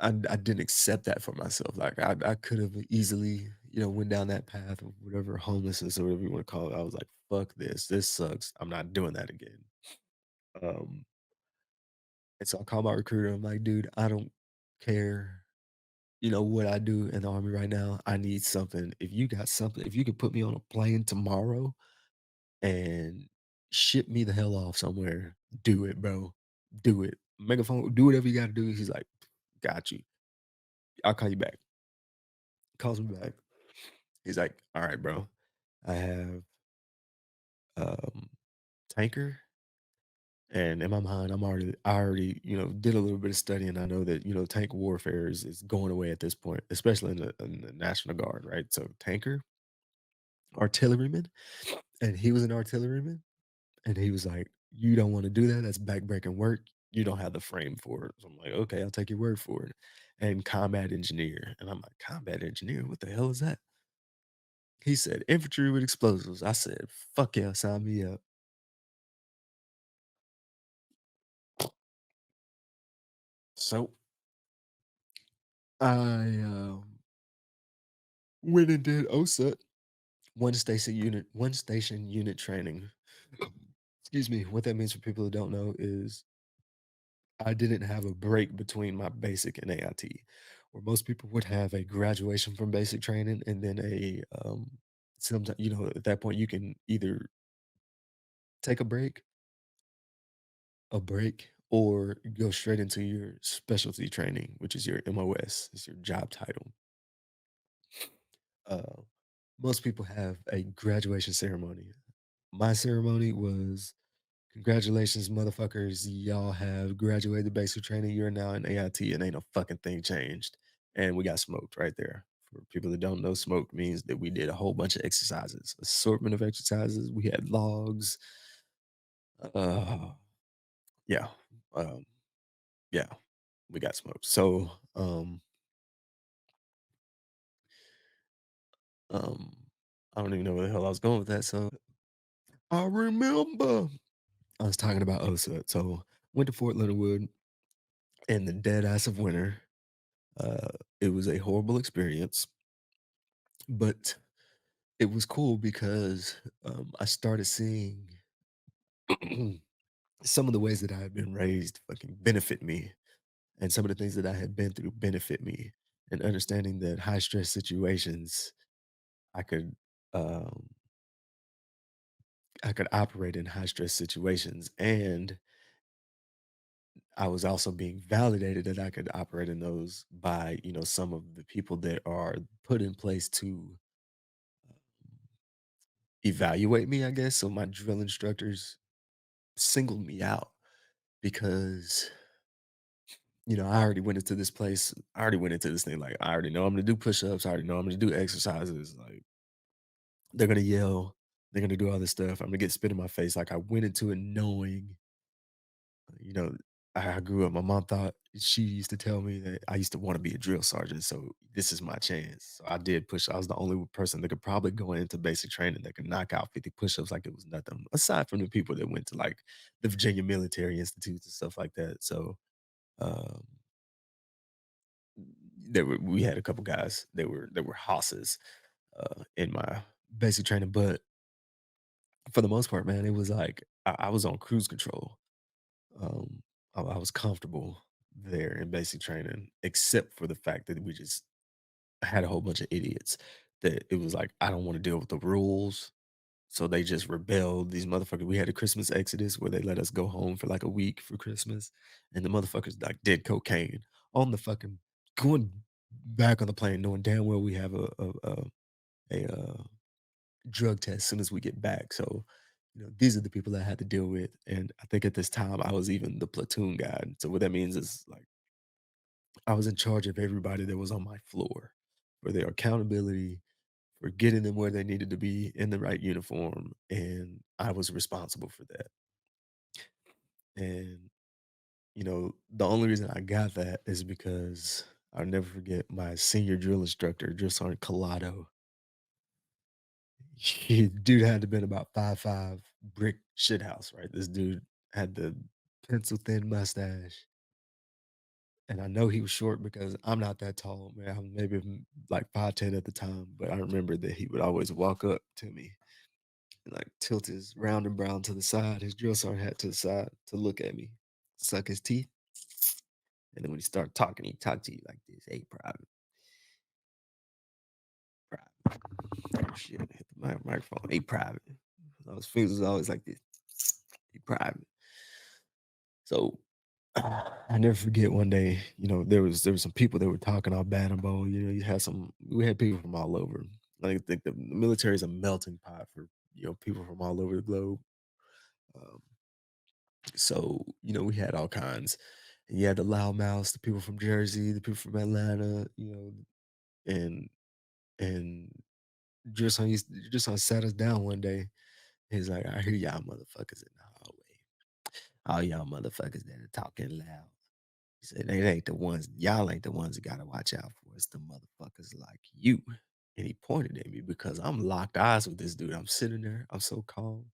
S1: I didn't accept that for myself. Like, I could have easily, went down that path of whatever homelessness or whatever you want to call it. I was like, fuck this. This sucks. I'm not doing that again." Um, and so I called my recruiter. I'm like, "Dude, I don't care what I do in the army right now. I need something. If you got something, if you could put me on a plane tomorrow and ship me the hell off somewhere, do it, bro. Do it. Make a phone, do whatever you got to do." He's like, "Got you. I'll call you back." Calls me back. He's like, "All right, bro. I have um tanker." And in my mind, I already, did a little bit of studying. I know that, tank warfare is going away at this point, especially in the National Guard, right? So tanker, artilleryman, and he was an artilleryman, and he was like, "You don't wanna do that, that's backbreaking work, you don't have the frame for it." So I'm like, "Okay, I'll take your word for it." And combat engineer, and I'm like, "Combat engineer? What the hell is that?" He said, "Infantry with explosives." I said, "Fuck yeah, sign me up." So, I went and did OSUT, one station unit training. Excuse me, what that means for people who don't know is I didn't have a break between my basic and AIT, where most people would have a graduation from basic training and then sometimes, at that point you can either take a break, or go straight into your specialty training, which is your MOS, is your job title. Uh, Most people have a graduation ceremony. My ceremony was, "Congratulations, motherfuckers. Y'all have graduated basic training. You're now in AIT and ain't no fucking thing changed." And we got smoked right there. For people that don't know, smoked means that we did a whole bunch of exercises, assortment of exercises. We had logs. Uh, yeah. Um, yeah. We got smoked. So, um, I don't even know where the hell I was going with that. So I remember. I was talking about OSA. So went to Fort Leonard Wood in the dead ass of winter. Uh, it was a horrible experience, but it was cool because I started seeing some of the ways that I had been raised fucking benefit me, and some of the things that I had been through benefit me, and understanding that high stress situations I could um, I could operate in high stress situations, and I was also being validated that I could operate in those by some of the people that are put in place to evaluate me, I guess. So my drill instructors singled me out because I already went into this place. I already went into this thing like I already know I'm gonna do push-ups. I already know I'm gonna do exercises. Like they're gonna yell, they're gonna do all this stuff. I'm gonna get spit in my face. Like I went into it knowing, you know, I grew up. My mom thought she used to tell me that I used to want to be a drill sergeant. So this is my chance. So I did push. I was the only person that could probably go into basic training that could knock out 50 push-ups like it was nothing. Aside from the people that went to like the Virginia Military Institutes and stuff like that. So um we had a couple guys that were hosses in my basic training, but for the most part, man, it was like I was on cruise control. Um, I was comfortable there in basic training, except for the fact that we just had a whole bunch of idiots that it was like I don't want to deal with the rules. So they just rebelled. These motherfuckers. We had a Christmas exodus where they let us go home for like a week for Christmas, and the motherfuckers like did cocaine on the fucking going back on the plane, knowing damn well we have a drug test as soon as we get back. So, these are the people I had to deal with, and I think at this time I was even the platoon guy. So what that means is like I was in charge of everybody that was on my floor for their accountability, for getting them where they needed to be in the right uniform, and I was responsible for that. And the only reason I got that is because I'll never forget my senior drill instructor, Drill Sergeant Collado. Dude had to been about 5'5", brick shithouse, right? This dude had the pencil thin mustache, and I know he was short because I'm not that tall, man. I'm maybe like 5'10" at the time, but I remember that he would always walk up to me and like tilt his round and brown to the side, his drill sergeant hat to the side to look at me, suck his teeth, and then when he started talking, he talked to you like this: "Hey, private, private." Oh shit! Hit the microphone. Hey, private. Those fingers was always like this. Hey, private. So I never forget one day, there was some people that were talking all bad about, you had we had people from all over. I think the military is a melting pot for, people from all over the globe. Um, so, we had all kinds. And you had the loudmouths, the people from Jersey, the people from Atlanta, and and just on sat us down one day. He's like, I hear y'all motherfuckers in the hallway. All y'all motherfuckers that are talking loud. He said, "They ain't the ones, y'all ain't the ones that gotta watch out for. It's the motherfuckers like you." And he pointed at me because I'm locked eyes with this dude. I'm sitting there, I'm so calm,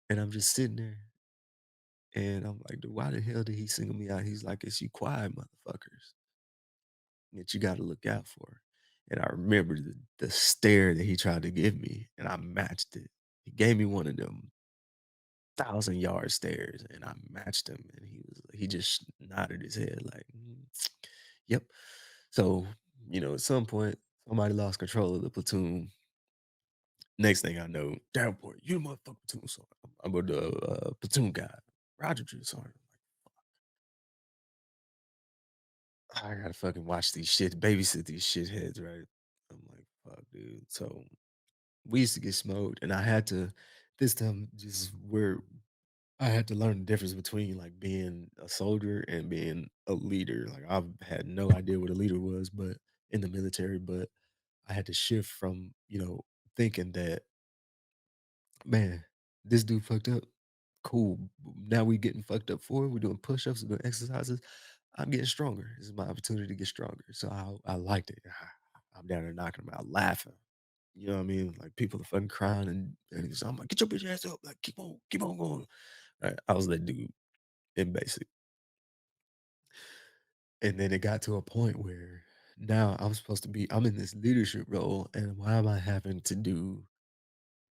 S1: and I'm just sitting there. And I'm like, dude, why the hell did he single me out? He's like, it's you quiet motherfuckers that you gotta look out for. And I remember the stare that he tried to give me, and I matched it. He gave me one of them 1,000-yard stares, and I matched him, and he just nodded his head like, yep." So, at some point, somebody lost control of the platoon. Next thing I know, Davenport, you the motherfucking platoon sergeant. I'm the platoon guy. Roger Drew sergeant. I gotta fucking watch these shit, babysit these shitheads, right? I'm like, fuck, dude. So we used to get smoked, and I had to this time just where I had to learn the difference between like being a soldier and being a leader. Like I've had no idea what a leader was, but in the military, but I had to shift from, thinking that, man, this dude fucked up. Cool. Now we getting fucked up for it. We're doing push-ups, we're doing exercises. I'm getting stronger. This is my opportunity to get stronger. So I liked it. I'm down there knocking them out, laughing. You know what I mean? Like people are fucking crying and so I'm like, get your bitch ass up. Like keep on going. Right? I was that dude in basic. And then it got to a point where now I'm in this leadership role, and why am I having to do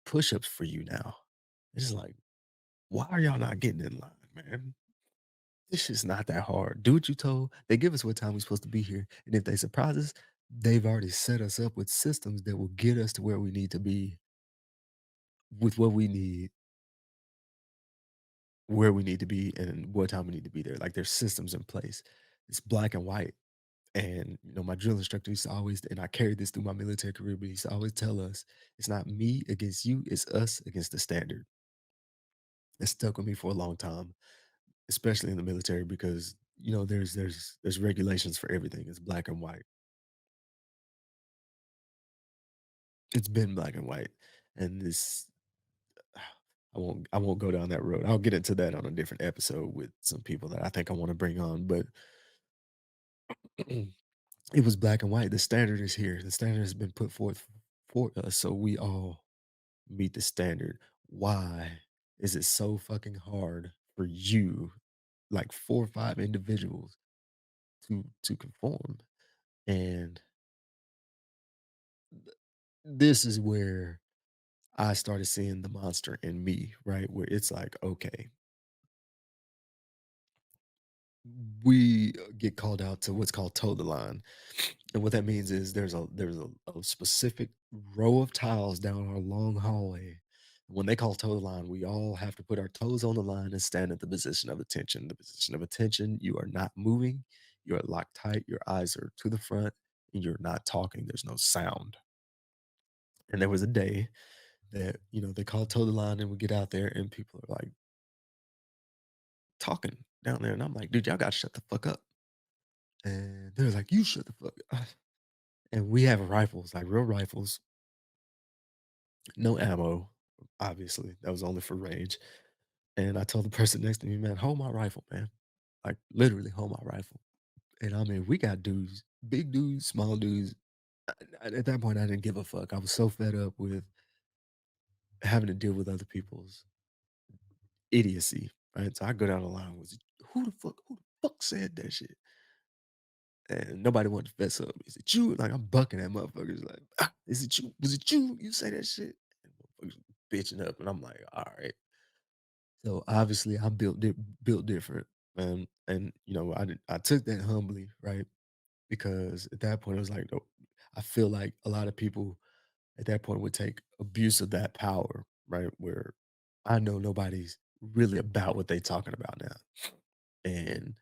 S1: push-ups for you now? It's like, why are y'all not getting in line, man? This shit's not that hard. Do what you told. They give us what time we're supposed to be here. And if they surprise us, they've already set us up with systems that will get us to where we need to be with what we need, where we need to be, and what time we need to be there. Like there's systems in place. It's black and white. And my drill instructor used to always, and I carried this through my military career, but he used to always tell us, it's not me against you, it's us against the standard. It stuck with me for a long time, especially in the military, because there's regulations for everything. It's black and white. It's been black and white. And this I won't go down that road. I'll get into that on a different episode with some people that I think I want to bring on. But it was black and white. The standard is here. The standard has been put forth for us. So we all meet the standard. Why is it so fucking hard for you, like 4 or 5 individuals, to conform? And this is where I started seeing the monster in me, right? Where it's like, okay, we get called out to what's called toe the line. And what that means is there's a specific row of tiles down our long hallway. When they call toe the line, we all have to put our toes on the line and stand at the position of attention. The position of attention, you are not moving, you are locked tight, your eyes are to the front, and you're not talking. There's no sound. And there was a day that, they called toe the line and we get out there and people are like talking down there. And I'm like, dude, y'all gotta shut the fuck up. And they're like, you shut the fuck up. And we have rifles, like real rifles, no ammo, obviously. That was only for range. And I told the person next to me, man, hold my rifle, man. Like literally hold my rifle. And I mean, we got dudes, big dudes, small dudes. At that point, I didn't give a fuck. I was so fed up with having to deal with other people's idiocy. Right. So I go down the line, who the fuck said that shit? And nobody wanted to fess up. Is it you? Like I'm bucking at motherfuckers. Like, is it you? Was it you? You say that shit? And motherfuckers bitching up, and I'm like, all right. So obviously, I'm built different, man. And I took that humbly, right? Because at that point, it was like, no, I feel like a lot of people at that point would take abuse of that power, right? Where I know nobody's really about what they talking about now, and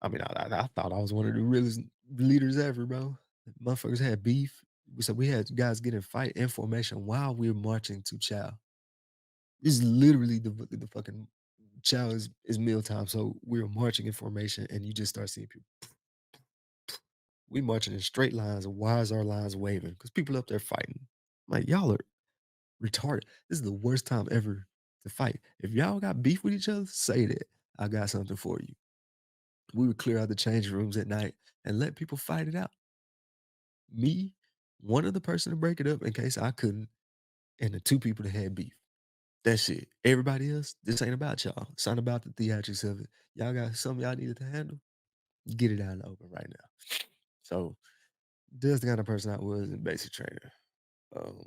S1: I mean, I thought I was one of the realest leaders ever, bro. Motherfuckers had beef. So we had guys get in fight in formation while we were marching to chow. This is literally the fucking chow is mealtime. So we were marching in formation, and you just start seeing people. We marching in straight lines. Why is our lines waving? Because people up there fighting. Like y'all are retarded. This is the worst time ever to fight. If y'all got beef with each other, say that. I got something for you. We would clear out the change rooms at night and let people fight it out. Me, one other person to break it up in case I couldn't, and the 2 people that had beef. That's it. Everybody else, this ain't about y'all. It's not about the theatrics of it. Y'all got something y'all needed to handle, get it out in the open right now. So that's the kind of person I was in basic training. Um,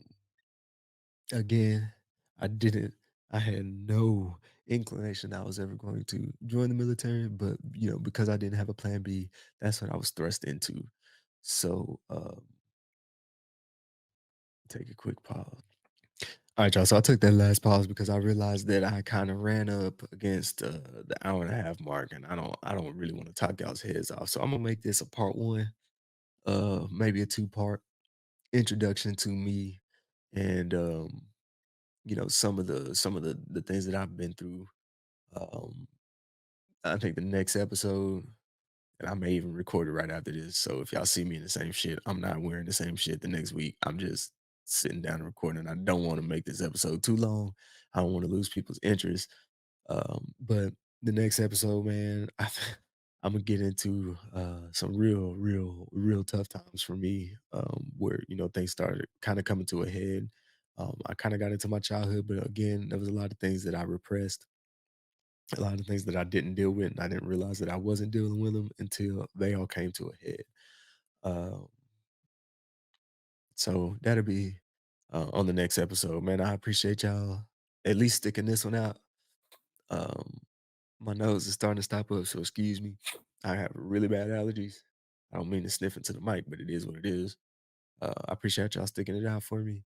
S1: again, I didn't. I had no inclination I was ever going to join the military, but because I didn't have a plan B, that's what I was thrust into. So take a quick pause. All right, y'all. So I took that last pause because I realized that I kind of ran up against the hour and a half mark, and I don't really want to talk y'all's heads off. So I'm gonna make this a part one, maybe a 2-part introduction to me, and some of the things that I've been through. Um, I think the next episode, and I may even record it right after this. So if y'all see me in the same shit, I'm not wearing the same shit the next week. I'm just sitting down and recording. I don't want to make this episode too long. I don't want to lose people's interest. But the next episode, man, I'm gonna get into some real tough times for me, where things started kind of coming to a head. I kind of got into my childhood, but again, there was a lot of things that I repressed a lot of things that I didn't deal with, and I didn't realize that I wasn't dealing with them until they all came to a head. Um, so that'll be on the next episode, man. I appreciate y'all at least sticking this one out. Um, my nose is starting to stop up, so excuse me. I have really bad allergies. I don't mean to sniff into the mic, but it is what it is. I appreciate y'all sticking it out for me.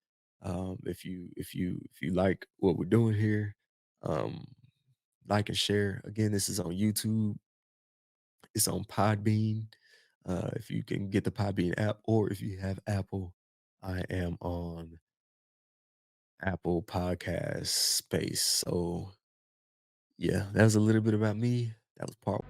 S1: If you like what we're doing here, um, like and share. Again, this is on YouTube. It's on Podbean. If you can get the Podbean app, or if you have Apple, I am on Apple Podcast Space. So yeah, that was a little bit about me. That was part